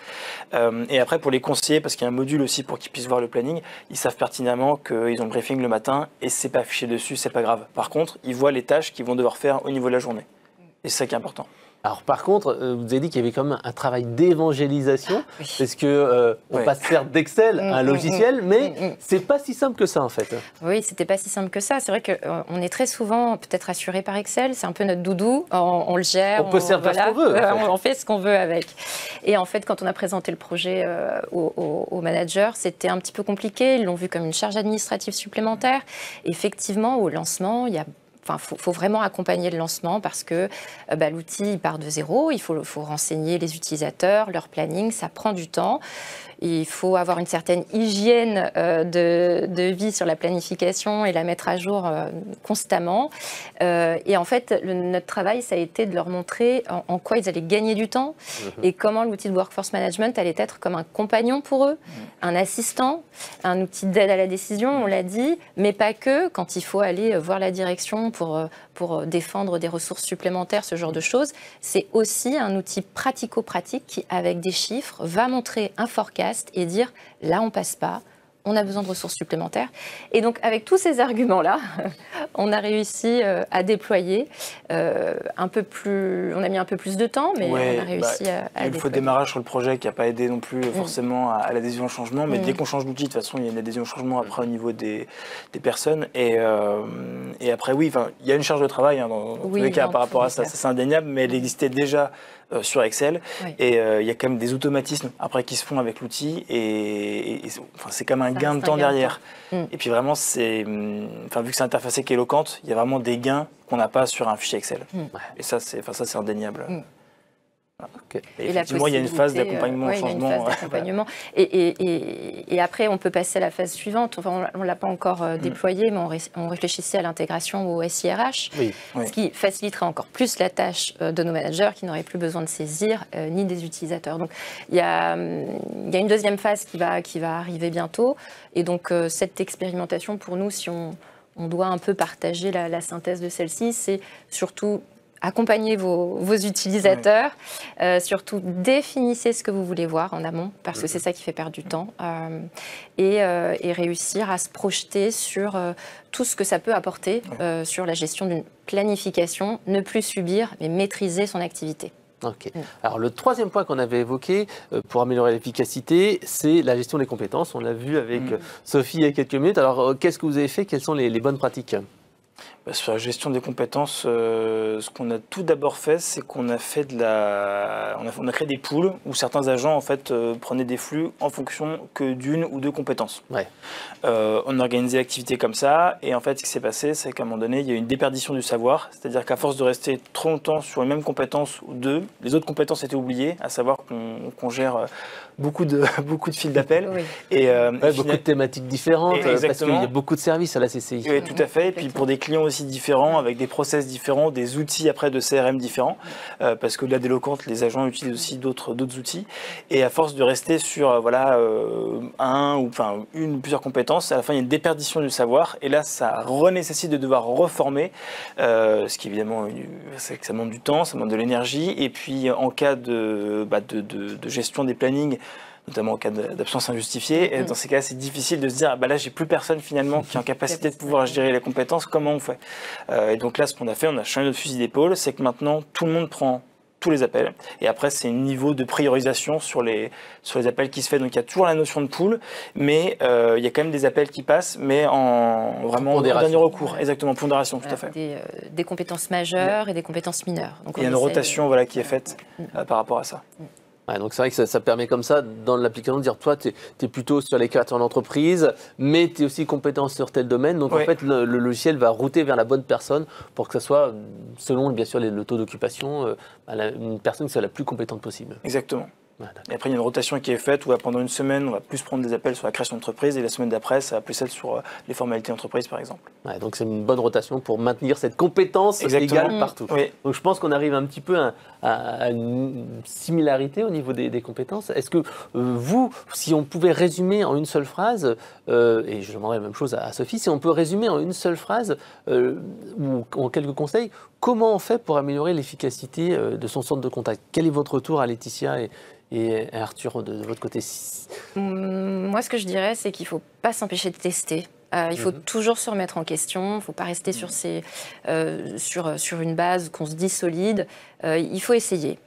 [SPEAKER 4] et après pour les conseillers, parce qu'il y a un module aussi pour qu'ils puissent voir le planning, ils savent pertinemment qu'ils ont le briefing le matin et c'est pas affiché dessus, c'est pas grave. Par contre, ils voient les tâches qu'ils vont devoir faire au niveau de la journée. Et c'est ça qui est important.
[SPEAKER 1] Alors par contre, vous avez dit qu'il y avait quand même un travail d'évangélisation, parce que on passe faire d'Excel un logiciel, mais c'est pas si simple que ça en fait.
[SPEAKER 3] Oui, c'était pas si simple que ça. C'est vrai qu'on est très souvent peut-être assuré par Excel, c'est un peu notre doudou, on le gère.
[SPEAKER 1] On peut servir ce qu'on veut.
[SPEAKER 3] On fait ce qu'on veut avec. Et en fait, quand on a présenté le projet aux managers, c'était un petit peu compliqué. Ils l'ont vu comme une charge administrative supplémentaire. Effectivement, au lancement, il y a faut vraiment accompagner le lancement parce que l'outil part de zéro, il faut renseigner les utilisateurs, leur planning, ça prend du temps. Il faut avoir une certaine hygiène de vie sur la planification et la mettre à jour constamment. Et en fait, notre travail, ça a été de leur montrer en quoi ils allaient gagner du temps et comment l'outil de Workforce Management allait être comme un compagnon pour eux, un assistant, un outil d'aide à la décision, on l'a dit, mais pas que, quand il faut aller voir la direction pour défendre des ressources supplémentaires, ce genre de choses. C'est aussi un outil pratico-pratique qui, avec des chiffres, va montrer un forecast et dire là on passe pas, on a besoin de ressources supplémentaires. Et donc avec tous ces arguments-là, on a réussi à déployer un peu plus, on a mis un peu plus de temps, mais on a réussi à
[SPEAKER 4] déployer. Il faut démarrage sur le projet qui n'a pas aidé non plus forcément à l'adhésion au changement, mais dès qu'on change d'outil, de toute façon il y a une adhésion au changement après au niveau des personnes. Et après il y a une charge de travail dans tous les cas par rapport à ça, c'est indéniable, mais elle existait déjà sur Excel et il y a quand même des automatismes après qui se font avec l'outil et c'est quand même un gain de temps derrière. Et puis vraiment vu que c'est interfacé qui est éloquente, il y a vraiment des gains qu'on n'a pas sur un fichier Excel. Et ça c'est indéniable. Okay. Et effectivement, il y a une phase d'accompagnement au changement.
[SPEAKER 3] Il y a une phase d'accompagnement. Et après, on peut passer à la phase suivante. Enfin, on ne l'a pas encore déployé, mais on réfléchissait à l'intégration au SIRH, ce qui faciliterait encore plus la tâche de nos managers qui n'auraient plus besoin de saisir ni des utilisateurs. Donc, il y a une deuxième phase qui va arriver bientôt. Et donc, cette expérimentation, pour nous, si on doit un peu partager la synthèse de celle-ci, c'est surtout accompagnez vos utilisateurs, surtout définissez ce que vous voulez voir en amont, parce que c'est ça qui fait perdre du temps, et réussir à se projeter sur tout ce que ça peut apporter sur la gestion d'une planification, ne plus subir, mais maîtriser son activité.
[SPEAKER 1] Ok. Alors le troisième point qu'on avait évoqué pour améliorer l'efficacité, c'est la gestion des compétences. On l'a vu avec Sophie il y a quelques minutes. Alors qu'est-ce que vous avez fait? Quelles sont les bonnes pratiques?
[SPEAKER 4] Sur la gestion des compétences, ce qu'on a tout d'abord fait, c'est qu'on a fait on a créé des pools où certains agents en fait prenaient des flux en fonction que d'une ou deux compétences. On a organisé l'activité comme ça et en fait ce qui s'est passé, c'est qu'à un moment donné, il y a eu une déperdition du savoir, c'est-à-dire qu'à force de rester trop longtemps sur les mêmes compétences ou deux, les autres compétences étaient oubliées, à savoir qu'on gère beaucoup de fils d'appel
[SPEAKER 1] et beaucoup de thématiques différentes parce qu'il y a beaucoup de services à la CCI.
[SPEAKER 4] Oui, tout à fait. Et puis pour des clients aussi différents, avec des process différents, des outils après de CRM différents, parce que au-delà d'Eloquent, les agents utilisent aussi d'autres outils. Et à force de rester sur plusieurs compétences, à la fin il y a une déperdition du savoir. Et là, ça renécessite de devoir reformer, ce qui évidemment, c'est que ça demande du temps, ça demande de l'énergie. Et puis en cas de gestion des plannings, notamment en cas d'absence injustifiée. Et dans ces cas, c'est difficile de se dire, là, j'ai plus personne finalement qui est en capacité de pouvoir gérer les compétences, comment on fait? Et donc là, ce qu'on a fait, on a changé notre fusil d'épaule, c'est que maintenant, tout le monde prend tous les appels. Et après, c'est un niveau de priorisation sur les appels qui se fait. Donc il y a toujours la notion de pool, mais il y a quand même des appels qui passent, mais vraiment en dernier recours. Exactement, pondération, tout à fait.
[SPEAKER 3] Des compétences majeures et des compétences mineures. Donc
[SPEAKER 4] il y a une rotation qui est faite par rapport à ça.
[SPEAKER 1] Donc c'est vrai que ça permet comme ça, dans l'application, de dire toi, tu es plutôt sur les créateurs d'entreprise, mais tu es aussi compétent sur tel domaine. Donc en fait, le logiciel va router vers la bonne personne pour que ce soit, selon bien sûr le taux d'occupation, une personne qui soit la plus compétente possible.
[SPEAKER 4] Exactement. Et après, il y a une rotation qui est faite où pendant une semaine, on va plus prendre des appels sur la création d'entreprise et la semaine d'après, ça va plus être sur les formalités d'entreprise, par exemple.
[SPEAKER 1] Ouais, donc c'est une bonne rotation pour maintenir cette compétence égale partout.
[SPEAKER 4] Oui.
[SPEAKER 1] Donc je pense qu'on arrive un petit peu à une similarité au niveau des compétences. Est-ce que vous, si on pouvait résumer en une seule phrase, et je demanderai la même chose à Sophie, si on peut résumer en une seule phrase ou en quelques conseils, comment on fait pour améliorer l'efficacité de son centre de contact? Quel est votre retour à Laetitia et Arthur de votre côté?
[SPEAKER 3] Moi, ce que je dirais, c'est qu'il ne faut pas s'empêcher de tester. Il faut toujours se remettre en question, il ne faut pas rester sur une base qu'on se dit solide. Il faut essayer.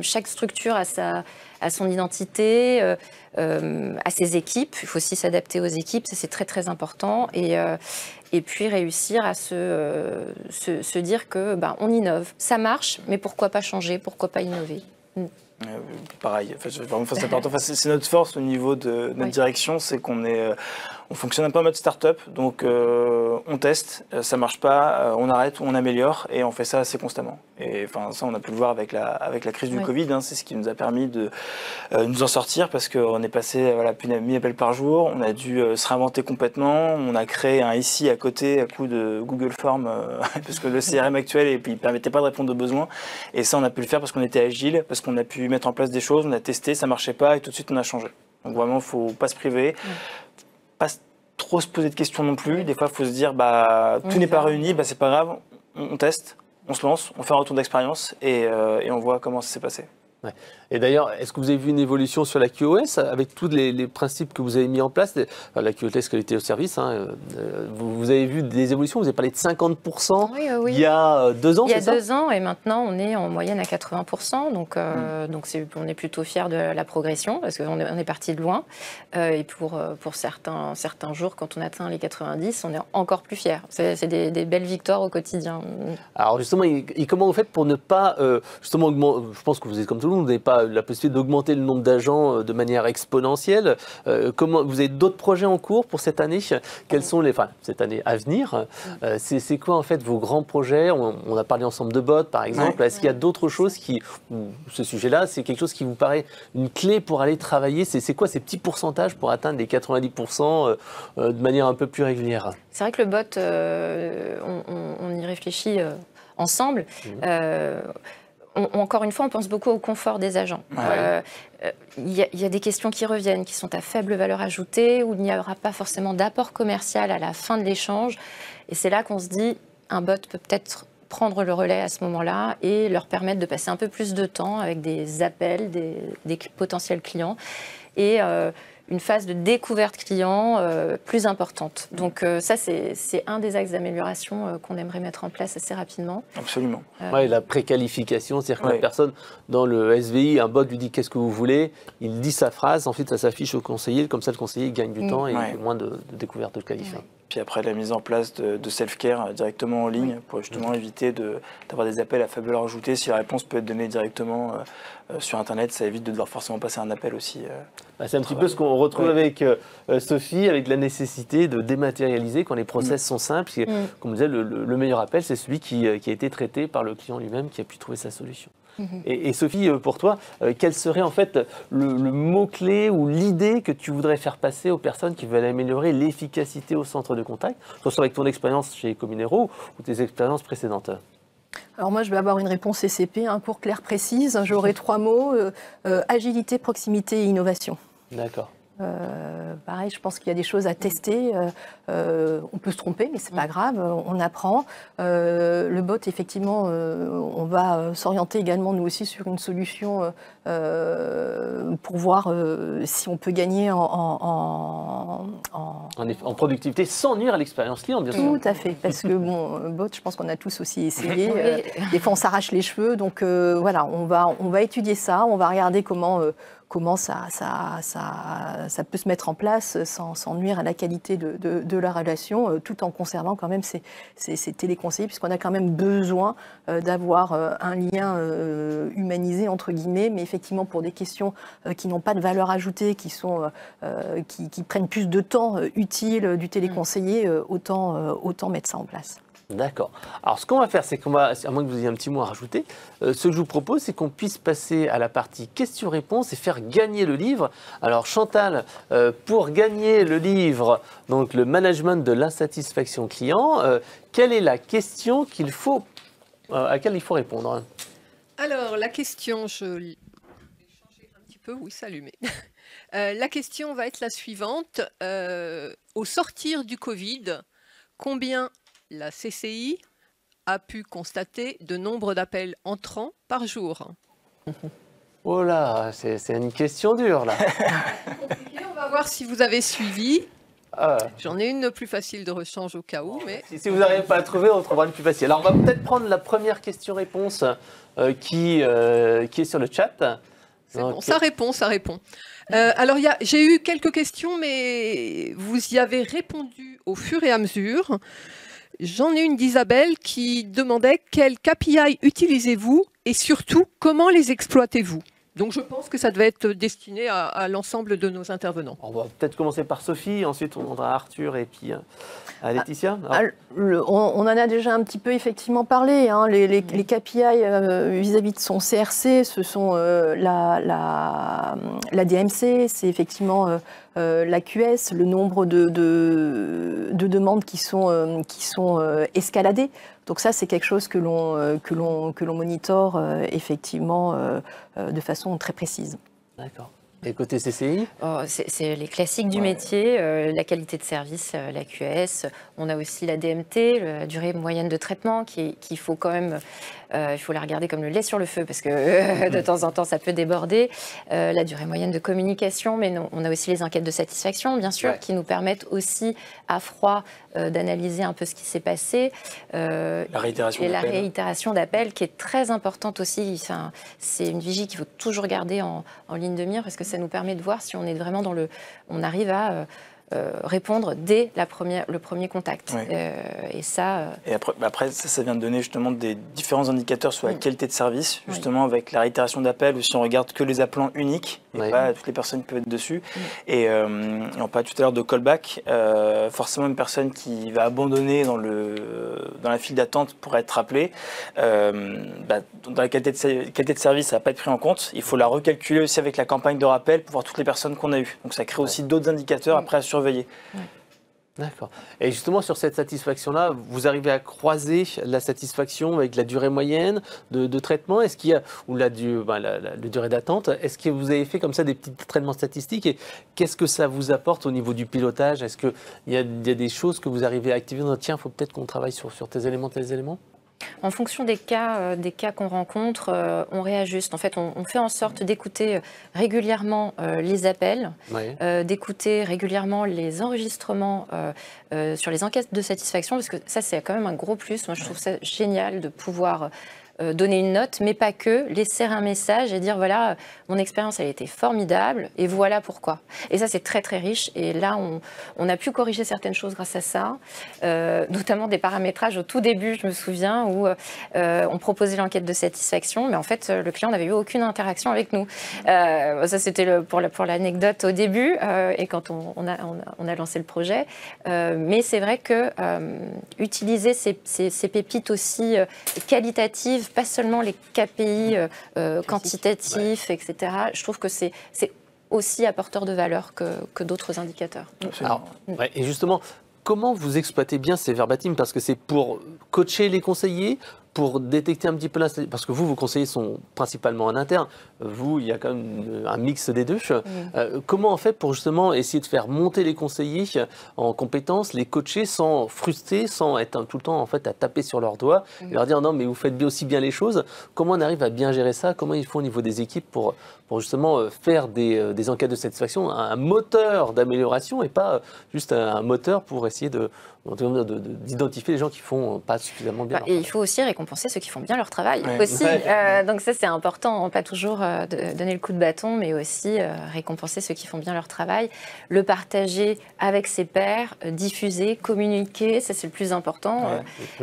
[SPEAKER 3] Chaque structure a son identité, à ses équipes. Il faut aussi s'adapter aux équipes, ça c'est très très important. Et puis réussir à se dire que on innove. Ça marche, mais pourquoi pas changer, pourquoi pas innover?
[SPEAKER 4] Pareil, c'est notre force au niveau de notre direction, c'est on fonctionne un peu en mode start-up, donc on teste, ça marche pas, on arrête ou on améliore, et on fait ça assez constamment. Et ça, on a pu le voir avec la crise du Covid, c'est ce qui nous a permis de nous en sortir, parce qu'on est passé plus de 1000 appels par jour, on a dû se réinventer complètement, on a créé un ici à côté à coup de Google Form, parce que le CRM actuel ne permettait pas de répondre aux besoins, et ça on a pu le faire parce qu'on était agile, parce qu'on a pu mettre en place des choses, on a testé, ça marchait pas, et tout de suite on a changé. Donc vraiment, il ne faut pas se priver. Pas trop se poser de questions non plus. Des fois, il faut se dire, tout n'est pas réuni, c'est pas grave, on teste, on se lance, on fait un retour d'expérience et on voit comment ça s'est passé.
[SPEAKER 1] Ouais. Et d'ailleurs, est-ce que vous avez vu une évolution sur la QoS avec tous les principes que vous avez mis en place, la QoS qualité au service, vous avez vu des évolutions, vous avez parlé de 50% il y a 2 ans,
[SPEAKER 3] il y a 2 ans, et maintenant on est en moyenne à 80%, donc on est plutôt fiers de la progression, parce qu'on est parti de loin, et pour certains jours, quand on atteint les 90, on est encore plus fiers. C'est des belles victoires au quotidien.
[SPEAKER 1] Alors justement, comment vous faites pour ne pas, justement, je pense que vous êtes comme tout le monde, vous n'avez pas la possibilité d'augmenter le nombre d'agents de manière exponentielle. Vous avez d'autres projets en cours pour cette année? Quels sont cette année à venir? C'est quoi en fait vos grands projets? On a parlé ensemble de bots par exemple. Est-ce qu'il y a d'autres choses ce sujet-là, c'est quelque chose qui vous paraît une clé pour aller travailler? C'est quoi ces petits pourcentages pour atteindre les 90% de manière un peu plus régulière?
[SPEAKER 3] C'est vrai que le bot, on y réfléchit ensemble. Encore une fois, on pense beaucoup au confort des agents. Il y a des questions qui reviennent, qui sont à faible valeur ajoutée, où il n'y aura pas forcément d'apport commercial à la fin de l'échange. Et c'est là qu'on se dit, un bot peut peut-être prendre le relais à ce moment-là et leur permettre de passer un peu plus de temps avec des appels, des potentiels clients. Et une phase de découverte client plus importante. Donc ça, c'est un des axes d'amélioration qu'on aimerait mettre en place assez rapidement.
[SPEAKER 4] Absolument.
[SPEAKER 1] La préqualification, c'est-à-dire que la personne dans le SVI, un bot lui dit qu'est-ce que vous voulez, il dit sa phrase, ensuite ça s'affiche au conseiller, comme ça le conseiller gagne du temps et moins de découverte de qualifiants.
[SPEAKER 4] Puis après, la mise en place de self-care directement en ligne pour justement éviter d'avoir des appels à faible valeur ajoutée. Si la réponse peut être donnée directement sur Internet, ça évite de devoir forcément passer un appel aussi.
[SPEAKER 1] C'est un petit peu ce qu'on retrouve avec Sophie, avec la nécessité de dématérialiser quand les process sont simples. Comme on disait, le meilleur appel, c'est celui qui a été traité par le client lui-même, qui a pu trouver sa solution. Et Sophie, pour toi, quel serait en fait le mot-clé ou l'idée que tu voudrais faire passer aux personnes qui veulent améliorer l'efficacité au centre de contact, que ce soit avec ton expérience chez Ecominero ou tes expériences précédentes?
[SPEAKER 2] Alors moi, je vais avoir une réponse CCP, court, clair, précise. J'aurai 3 mots, agilité, proximité et innovation.
[SPEAKER 1] D'accord.
[SPEAKER 2] Pareil, je pense qu'il y a des choses à tester. On peut se tromper, mais c'est pas grave, on apprend. Le bot, effectivement, on va s'orienter également, nous aussi, sur une solution pour voir si on peut gagner en
[SPEAKER 1] productivité sans nuire à l'expérience client, bien sûr.
[SPEAKER 2] Tout à fait, parce que bot, je pense qu'on a tous aussi essayé. Des fois, on s'arrache les cheveux, donc voilà, on va étudier ça, on va regarder comment ça peut se mettre en place sans nuire à la qualité de la relation, tout en conservant quand même ces téléconseillers, puisqu'on a quand même besoin d'avoir un lien humanisé, entre guillemets, mais effectivement pour des questions qui n'ont pas de valeur ajoutée, qui prennent plus de temps utile du téléconseiller, autant mettre ça en place.
[SPEAKER 1] D'accord. Alors, ce qu'on va faire, c'est qu'on va, à moins que vous ayez un petit mot à rajouter, ce que je vous propose, c'est qu'on puisse passer à la partie questions-réponses et faire gagner le livre. Alors, Chantal, pour gagner le livre, donc le management de l'insatisfaction client, quelle est la question à laquelle il faut répondre?
[SPEAKER 5] Alors, la question, je vais changer un petit peu, oui, ça allumé. La question va être la suivante. Au sortir du Covid, combien la CCI a pu constater de nombre d'appels entrants par jour?
[SPEAKER 1] Oh là, c'est une question dure, là.
[SPEAKER 5] On va voir si vous avez suivi.
[SPEAKER 1] Ah.
[SPEAKER 5] J'en ai une plus facile de rechange au cas où, mais...
[SPEAKER 1] Si vous n'arrivez pas à trouver, on trouvera une plus facile. Alors, on va peut-être prendre la première question-réponse qui est sur le chat.
[SPEAKER 5] C'est bon, ça répond, ça répond. Alors, j'ai eu quelques questions, mais vous y avez répondu au fur et à mesure. J'en ai une d'Isabelle qui demandait quels KPI utilisez-vous et surtout, comment les exploitez-vous? Donc, je pense que ça devait être destiné à l'ensemble de nos intervenants.
[SPEAKER 1] On va peut-être commencer par Sophie, ensuite on demandera à Arthur et puis à Laetitia.
[SPEAKER 2] On en a déjà un petit peu effectivement parlé. Hein. Les KPI vis-à-vis de son CRC, ce sont la DMC, c'est effectivement la QS, le nombre de demandes qui sont escaladées. Donc ça, c'est quelque chose que l'on monitore effectivement de façon très précise.
[SPEAKER 1] D'accord. Et côté CCI?
[SPEAKER 3] C'est les classiques du métier, la qualité de service, la QS. On a aussi la DMT, la durée moyenne de traitement, qu'il faut quand même, il faut la regarder comme le lait sur le feu, parce que de temps en temps, ça peut déborder. La durée moyenne de communication, mais non, on a aussi les enquêtes de satisfaction, bien sûr, qui nous permettent aussi, à froid, d'analyser un peu ce qui s'est passé.
[SPEAKER 4] La
[SPEAKER 3] réitération d'appel, qui est très importante aussi. Enfin, c'est une vigie qu'il faut toujours garder en ligne de mire, parce que ça nous permet de voir si on est vraiment on arrive à répondre dès le premier contact.
[SPEAKER 4] Oui.
[SPEAKER 3] Et ça...
[SPEAKER 4] Et après, ça vient de donner justement des différents indicateurs sur la qualité de service, justement avec la réitération d'appel, ou si on regarde que les appelants uniques, et pas toutes les personnes qui peuvent être dessus. Et on parlait tout à l'heure de callback, forcément une personne qui va abandonner dans la file d'attente pour être rappelée, dans la qualité de service, ça ne va pas être pris en compte. Il faut la recalculer aussi avec la campagne de rappel pour voir toutes les personnes qu'on a eues. Donc ça crée aussi d'autres indicateurs après à surveiller.
[SPEAKER 1] D'accord. Et justement, sur cette satisfaction-là, vous arrivez à croiser la satisfaction avec la durée moyenne de traitement? Est-ce qu'il y a, ou la durée d'attente? Est-ce que vous avez fait comme ça des petits traitements statistiques? Et qu'est-ce que ça vous apporte au niveau du pilotage? Est-ce qu'il y a des choses que vous arrivez à activer? Tiens, il faut peut-être qu'on travaille sur tes éléments, tes éléments?
[SPEAKER 3] En fonction des cas qu'on rencontre, on réajuste. En fait, on fait en sorte d'écouter régulièrement les appels, d'écouter régulièrement les enregistrements sur les enquêtes de satisfaction, parce que ça, c'est quand même un gros plus. Moi, je trouve ça génial de pouvoir donner une note, mais pas que, laisser un message et dire voilà, mon expérience elle a été formidable et voilà pourquoi. Et ça c'est très très riche et là on a pu corriger certaines choses grâce à ça, notamment des paramétrages au tout début, je me souviens, où on proposait l'enquête de satisfaction, mais en fait le client n'avait eu aucune interaction avec nous. Ça c'était pour l'anecdote au début et quand on a lancé le projet. Mais c'est vrai que utiliser ces pépites aussi qualitatives, pas seulement les KPI quantitatifs, etc. Je trouve que c'est aussi apporteur de valeur que d'autres indicateurs.
[SPEAKER 1] Alors, et justement, comment vous exploitez bien ces verbatims? Parce que c'est pour coacher les conseillers, pour détecter un petit peu l'insatisfaction, parce que vos conseillers sont principalement en interne, vous, il y a quand même un mix des deux. Comment on fait pour justement essayer de faire monter les conseillers en compétences, les coacher sans frustrer, sans être tout le temps en fait à taper sur leurs doigts, et leur dire non mais vous faites bien aussi bien les choses? Comment on arrive à bien gérer ça? Comment ils font au niveau des équipes pour justement faire des enquêtes de satisfaction, un moteur d'amélioration et pas juste un moteur pour essayer d'identifier les gens qui font pas suffisamment bien.
[SPEAKER 3] Et il faut aussi récompenser ceux qui font bien leur travail aussi. Donc ça c'est important, pas toujours donner le coup de bâton, mais aussi récompenser ceux qui font bien leur travail, le partager avec ses pairs, diffuser, communiquer, ça c'est le plus important.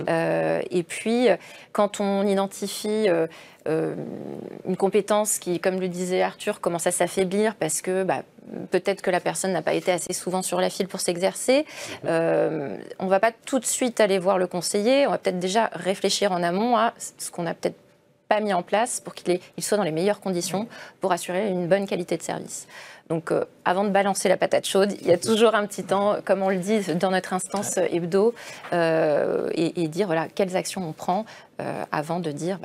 [SPEAKER 3] Et puis quand on identifie une compétence qui, comme le disait Arthur, commence à s'affaiblir parce que peut-être que la personne n'a pas été assez souvent sur la file pour s'exercer. On ne va pas tout de suite aller voir le conseiller, on va peut-être déjà réfléchir en amont à ce qu'on n'a peut-être pas mis en place pour qu'il soit dans les meilleures conditions pour assurer une bonne qualité de service. Donc, avant de balancer la patate chaude, il y a toujours un petit temps, comme on le dit dans notre instance hebdo, et dire voilà, quelles actions on prend avant de dire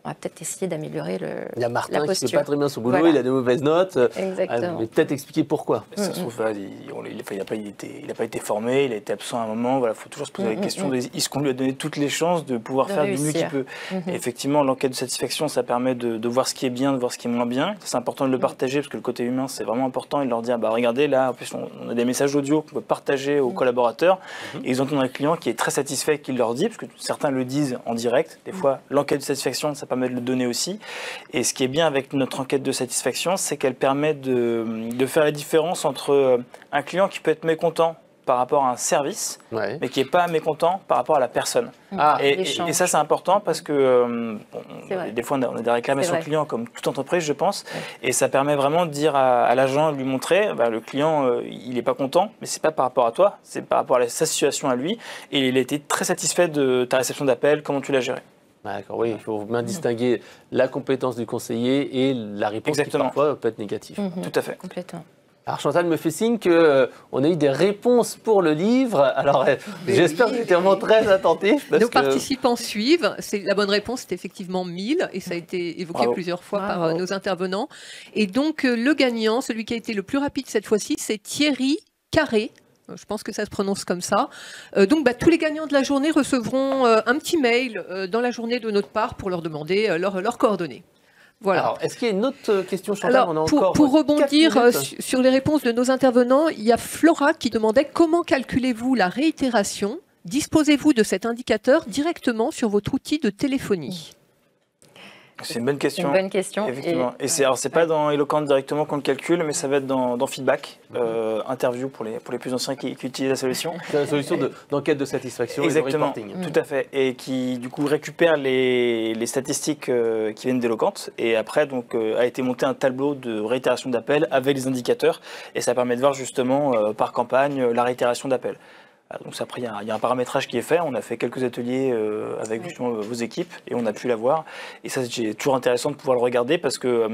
[SPEAKER 3] on va peut-être essayer d'améliorer
[SPEAKER 1] il y a Martin
[SPEAKER 3] la posture.
[SPEAKER 1] qui ne fait pas très bien son boulot, il a des mauvaises notes.
[SPEAKER 3] Exactement.
[SPEAKER 1] Mais peut-être expliquer pourquoi.
[SPEAKER 4] Ça se trouve, il n'a pas été formé, il a été absent à un moment. Il faut toujours se poser la question est-ce qu'on lui a donné toutes les chances de pouvoir faire du mieux qu'il peut. Et effectivement, l'enquête de satisfaction, ça permet de voir ce qui est bien, de voir ce qui est moins bien. C'est important de le partager parce que le côté humain, c'est vraiment important. Et de leur dire regardez, là, en plus, on a des messages audio qu'on peut partager aux collaborateurs. Et ils entendent un client qui est très satisfait, qui leur dit, parce que certains le disent en direct. Des fois, l'enquête de satisfaction, ça permet de le donner aussi. Et ce qui est bien avec notre enquête de satisfaction, c'est qu'elle permet de faire la différence entre un client qui peut être mécontent par rapport à un service, mais qui n'est pas mécontent par rapport à la personne. Et ça, c'est important parce que des fois, on a des réclamations clients comme toute entreprise, je pense, et ça permet vraiment de dire à l'agent, de lui montrer, le client, il n'est pas content, mais ce n'est pas par rapport à toi, c'est par rapport à sa situation à lui, et il a été très satisfait de ta réception d'appel, comment tu l'as géré.
[SPEAKER 1] D'accord, oui, il faut bien distinguer la compétence du conseiller et la réponse qui parfois peut être négative.
[SPEAKER 4] Tout à fait.
[SPEAKER 3] Complètement.
[SPEAKER 1] Alors Chantal me fait signe qu'on a eu des réponses pour le livre. Alors j'espère que vous étiez vraiment très attentifs.
[SPEAKER 5] Nos participants suivent. La bonne réponse, c'est effectivement 1000 et ça a été évoqué plusieurs fois par nos intervenants. Et donc le gagnant, celui qui a été le plus rapide cette fois-ci, c'est Thierry Carré. Je pense que ça se prononce comme ça. Donc, tous les gagnants de la journée recevront un petit mail dans la journée de notre part pour leur demander leurs coordonnées. Voilà.
[SPEAKER 1] Alors, est-ce qu'il y a une autre question, Chantal?
[SPEAKER 5] Alors, pour rebondir sur les réponses de nos intervenants, il y a Flora qui demandait comment calculez-vous la réitération? Disposez-vous de cet indicateur directement sur votre outil de téléphonie?
[SPEAKER 4] C'est une bonne question.
[SPEAKER 3] Une bonne question.
[SPEAKER 4] Effectivement. Et c'est pas dans Eloquent directement qu'on le calcule, mais ça va être dans Feedback, interview pour les plus anciens qui utilisent la solution.
[SPEAKER 1] C'est la solution d'enquête de satisfaction.
[SPEAKER 4] Exactement,
[SPEAKER 1] et de reporting.
[SPEAKER 4] tout à fait. Et qui du coup récupère les statistiques qui viennent d'Eloquent. Et après donc a été monté un tableau de réitération d'appel avec les indicateurs. Et ça permet de voir justement par campagne la réitération d'appel. Donc après, il y a un paramétrage qui est fait. On a fait quelques ateliers avec justement vos équipes et on a pu la voir. Et ça, c'est toujours intéressant de pouvoir le regarder parce que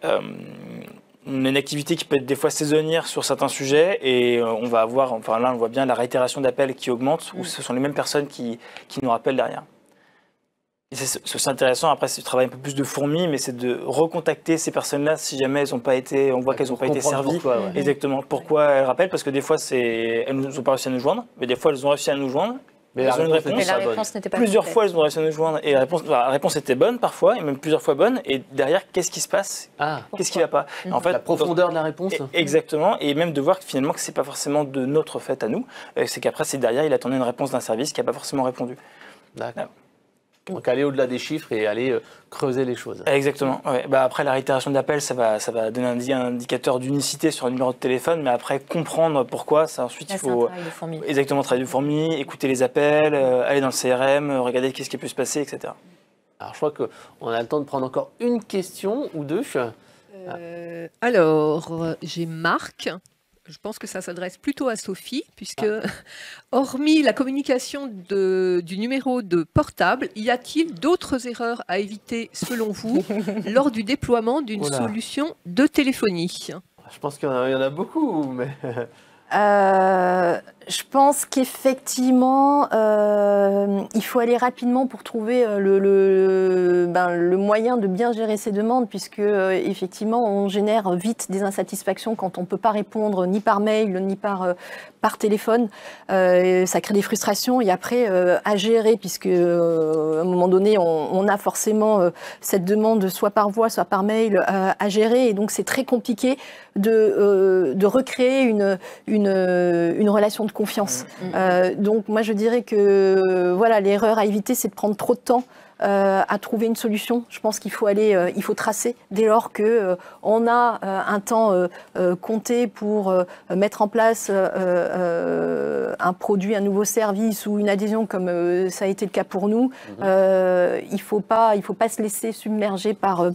[SPEAKER 4] on a une activité qui peut être des fois saisonnière sur certains sujets et on va avoir, enfin là, on voit bien la réitération d'appels qui augmente où ce sont les mêmes personnes qui nous rappellent derrière. C'est intéressant, après c'est du travail un peu plus de fourmi, mais c'est de recontacter ces personnes-là si jamais elles n'ont pas été, on voit qu'elles n'ont pas été servies. Exactement, pourquoi elles rappellent, parce que des fois elles n'ont pas réussi à nous joindre, mais des fois elles ont réussi à nous joindre.
[SPEAKER 1] Mais la
[SPEAKER 3] réponse n'était pas
[SPEAKER 4] plusieurs fois elles ont réussi à nous joindre et la réponse était bonne parfois, et même plusieurs fois bonne, et derrière qu'est-ce qui se passe? Qu'est-ce qui ne va pas?
[SPEAKER 1] En fait, la profondeur de la réponse.
[SPEAKER 4] Exactement, et même de voir que finalement que ce n'est pas forcément de notre fait à nous, c'est qu'après c'est derrière il attendait une réponse d'un service qui n'a pas forcément répondu.
[SPEAKER 1] D'accord. Donc aller au-delà des chiffres et aller creuser les choses.
[SPEAKER 4] Exactement. Ouais. Après la réitération d'appel, ça va donner un indicateur d'unicité sur un numéro de téléphone, mais après comprendre pourquoi, ça ensuite il faut exactement travailler de fourmi, écouter les appels, aller dans le CRM, regarder qu'est-ce qui peut se passer, etc.
[SPEAKER 1] Alors je crois qu'on a le temps de prendre encore une question ou deux.
[SPEAKER 5] Alors j'ai Marc. Je pense que ça s'adresse plutôt à Sophie, puisque, hormis la communication du numéro de portable, y a-t-il d'autres erreurs à éviter, selon vous, lors du déploiement d'une solution de téléphonie?
[SPEAKER 1] Je pense qu'il y en a beaucoup, mais...
[SPEAKER 2] Je pense qu'effectivement, il faut aller rapidement pour trouver le moyen de bien gérer ces demandes, puisque effectivement, on génère vite des insatisfactions quand on ne peut pas répondre ni par mail, ni par téléphone. Ça crée des frustrations et après, à gérer, puisque à un moment donné, on a forcément cette demande soit par voix, soit par mail à gérer, et donc c'est très compliqué de recréer une relation de confiance. Donc moi je dirais que voilà, l'erreur à éviter, c'est de prendre trop de temps à trouver une solution. Je pense qu'il faut aller, il faut tracer dès lors que on a un temps compté pour mettre en place un produit, un nouveau service ou une adhésion comme ça a été le cas pour nous. Il faut pas se laisser submerger par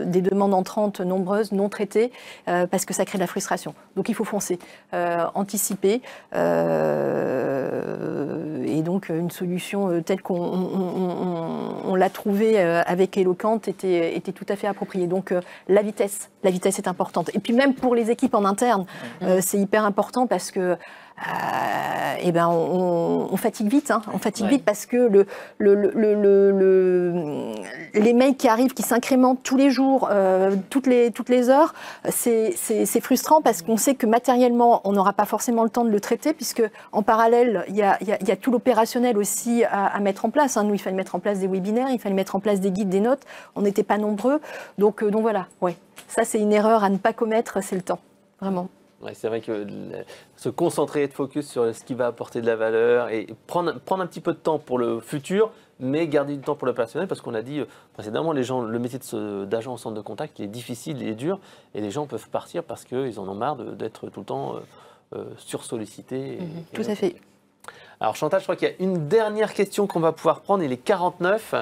[SPEAKER 2] des demandes entrantes nombreuses, non traitées, parce que ça crée de la frustration. Donc il faut foncer, anticiper, et donc une solution telle qu'on l'a trouvée avec Eloquent était tout à fait appropriée. Donc la vitesse est importante. Et puis même pour les équipes en interne, c'est hyper important parce que on fatigue vite, on fatigue vite parce que les mails qui arrivent, qui s'incrémentent tous les jours, toutes les heures, c'est frustrant parce qu'on sait que matériellement, on n'aura pas forcément le temps de le traiter puisque en parallèle, il y a tout l'opérationnel aussi à mettre en place. Nous, il fallait mettre en place des webinaires, il fallait mettre en place des guides, des notes. On n'était pas nombreux, donc voilà. Ouais, ça c'est une erreur à ne pas commettre, c'est le temps, vraiment.
[SPEAKER 1] Ouais, c'est vrai que se concentrer et être focus sur ce qui va apporter de la valeur et prendre un petit peu de temps pour le futur, mais garder du temps pour le personnel, parce qu'on a dit précédemment, le métier d'agent au centre de contact il est difficile, il est dur, et les gens peuvent partir parce qu'ils en ont marre d'être tout le temps sursollicités.
[SPEAKER 2] Tout à fait.
[SPEAKER 1] Alors Chantal, je crois qu'il y a une dernière question qu'on va pouvoir prendre, il est 49,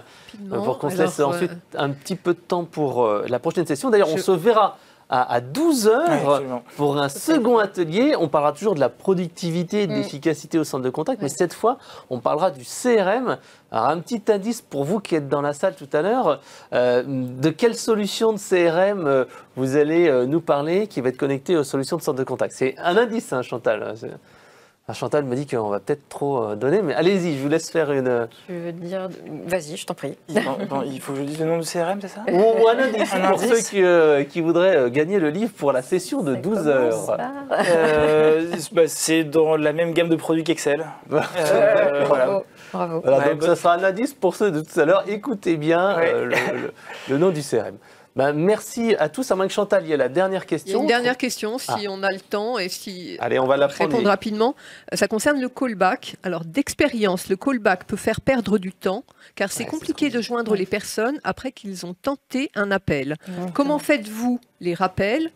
[SPEAKER 1] pour qu'on se laisse ensuite un petit peu de temps pour la prochaine session. D'ailleurs, on se verra à 12h pour un second atelier. On parlera toujours de la productivité et de l'efficacité au centre de contact, mais cette fois, on parlera du CRM. Alors, un petit indice pour vous qui êtes dans la salle tout à l'heure, de quelle solution de CRM vous allez nous parler qui va être connectée aux solutions de centre de contact. C'est un indice, Chantal. Chantal me dit qu'on va peut-être trop donner, mais allez-y, je vous laisse faire une...
[SPEAKER 3] Tu veux dire... Vas-y, je t'en prie.
[SPEAKER 4] Il faut que je dise le nom du CRM, c'est ça?
[SPEAKER 1] Ou un indice pour ceux qui voudraient gagner le livre pour la session de 12 heures.
[SPEAKER 4] C'est dans la même gamme de produits qu'Excel.
[SPEAKER 3] Bravo.
[SPEAKER 1] Voilà, donc ça sera un indice pour ceux de tout à l'heure. Écoutez bien le nom du CRM. Merci à tous, à moins que Chantal, il y a la dernière question.
[SPEAKER 5] Il y a une dernière question, si on a le temps et si...
[SPEAKER 1] Allez, on va la prendre.
[SPEAKER 5] Répondre rapidement. Ça concerne le callback. Alors, d'expérience, le callback peut faire perdre du temps, car c'est compliqué de joindre les personnes après qu'ils ont tenté un appel. Comment faites-vous les rappels?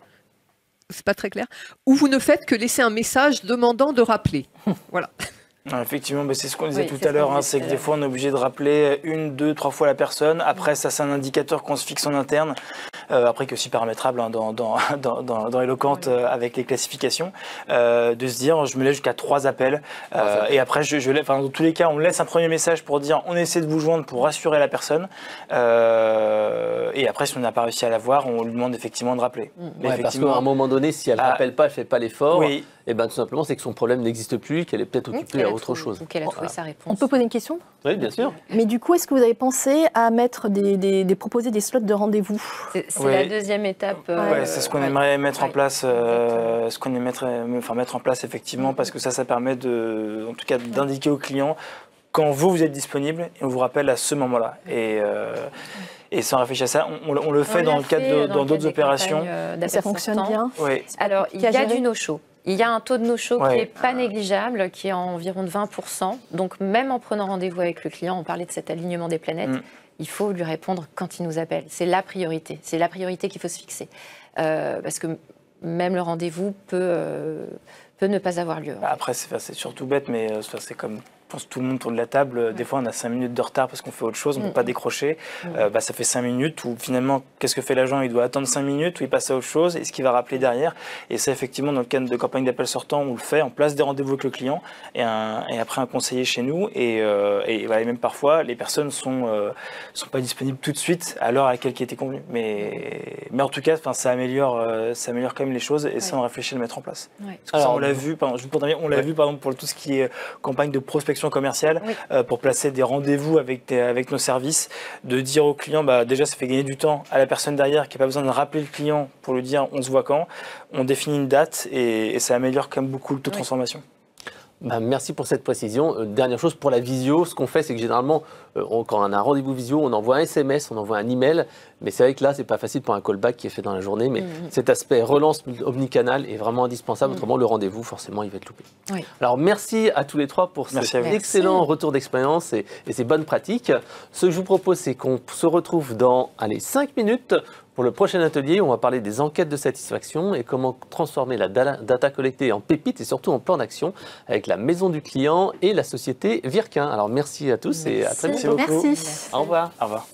[SPEAKER 5] C'est pas très clair. Ou vous ne faites que laisser un message demandant de rappeler. Voilà.
[SPEAKER 4] Effectivement, c'est ce qu'on disait tout à l'heure, c'est que des fois on est obligé de rappeler 1, 2, 3 fois la personne. Après, ça c'est un indicateur qu'on se fixe en interne, après qui est aussi paramétrable dans Eloquent avec les classifications, de se dire je me laisse jusqu'à 3 appels et après dans tous les cas on laisse un premier message pour dire on essaie de vous joindre pour rassurer la personne et après si on n'a pas réussi à la voir, on lui demande effectivement de rappeler.
[SPEAKER 1] Parce qu'à un moment donné, si elle ne rappelle pas, elle ne fait pas l'effort. Et tout simplement, c'est que son problème n'existe plus, qu'elle est peut-être occupée à autre chose.
[SPEAKER 3] Ou qu'elle a trouvé sa réponse.
[SPEAKER 2] On peut poser une question?
[SPEAKER 1] Oui, bien sûr.
[SPEAKER 2] Mais du coup, est-ce que vous avez pensé à mettre proposer des slots de rendez-vous?
[SPEAKER 3] C'est la deuxième étape.
[SPEAKER 4] C'est ce qu'on aimerait mettre en place, mettre en place effectivement, parce que ça permet en tout cas d'indiquer au client quand vous êtes disponible et on vous rappelle à ce moment-là. Et sans réfléchir à ça, on le fait dans le cadre d'autres opérations.
[SPEAKER 2] Ça fonctionne bien.
[SPEAKER 3] Alors, il y a du no-show. Il y a un taux de no-show qui n'est pas négligeable, qui est environ de 20%. Donc, même en prenant rendez-vous avec le client, on parlait de cet alignement des planètes, il faut lui répondre quand il nous appelle. C'est la priorité. C'est la priorité qu'il faut se fixer. Parce que même le rendez-vous peut ne pas avoir lieu.
[SPEAKER 4] Après, c'est surtout bête, mais c'est comme... Je pense que tout le monde autour de la table, des fois on a 5 minutes de retard parce qu'on fait autre chose, on ne peut pas décrocher. Ça fait 5 minutes où finalement, qu'est-ce que fait l'agent? Il doit attendre 5 minutes, où il passe à autre chose, et ce qu'il va rappeler derrière. Et ça, effectivement, dans le cadre de campagne d'appel sortant, on le fait, on place des rendez-vous avec le client et après un conseiller chez nous. Et même parfois, les personnes sont pas disponibles tout de suite à l'heure à laquelle qui était convenue. Mais en tout cas, ça améliore quand même les choses et ça, on réfléchit à le mettre en place. Parce que ça, on l'a vu, par exemple, pour tout ce qui est campagne de prospection commerciale, pour placer des rendez-vous avec nos services, de dire au client, déjà ça fait gagner du temps à la personne derrière qui n'a pas besoin de rappeler le client pour lui dire on se voit quand, on définit une date et ça améliore quand même beaucoup le taux de transformation.
[SPEAKER 1] Merci pour cette précision. Dernière chose, pour la visio, ce qu'on fait, c'est que généralement, quand on a un rendez-vous visio, on envoie un SMS, on envoie un email. Mais c'est vrai que là, c'est pas facile pour un callback qui est fait dans la journée. Mais cet aspect relance omnicanal est vraiment indispensable. Autrement, le rendez-vous, forcément, il va être loupé.
[SPEAKER 2] Oui.
[SPEAKER 1] Alors, merci à tous les trois pour cet excellent retour d'expérience et ces bonnes pratiques. Ce que je vous propose, c'est qu'on se retrouve dans 5 minutes pour le prochain atelier. On va parler des enquêtes de satisfaction et comment transformer la data collectée en pépites et surtout en plan d'action avec la maison du client et la société Virquin. Alors, merci à tous et à très bientôt.
[SPEAKER 2] Merci.
[SPEAKER 1] Au revoir.
[SPEAKER 4] Au revoir.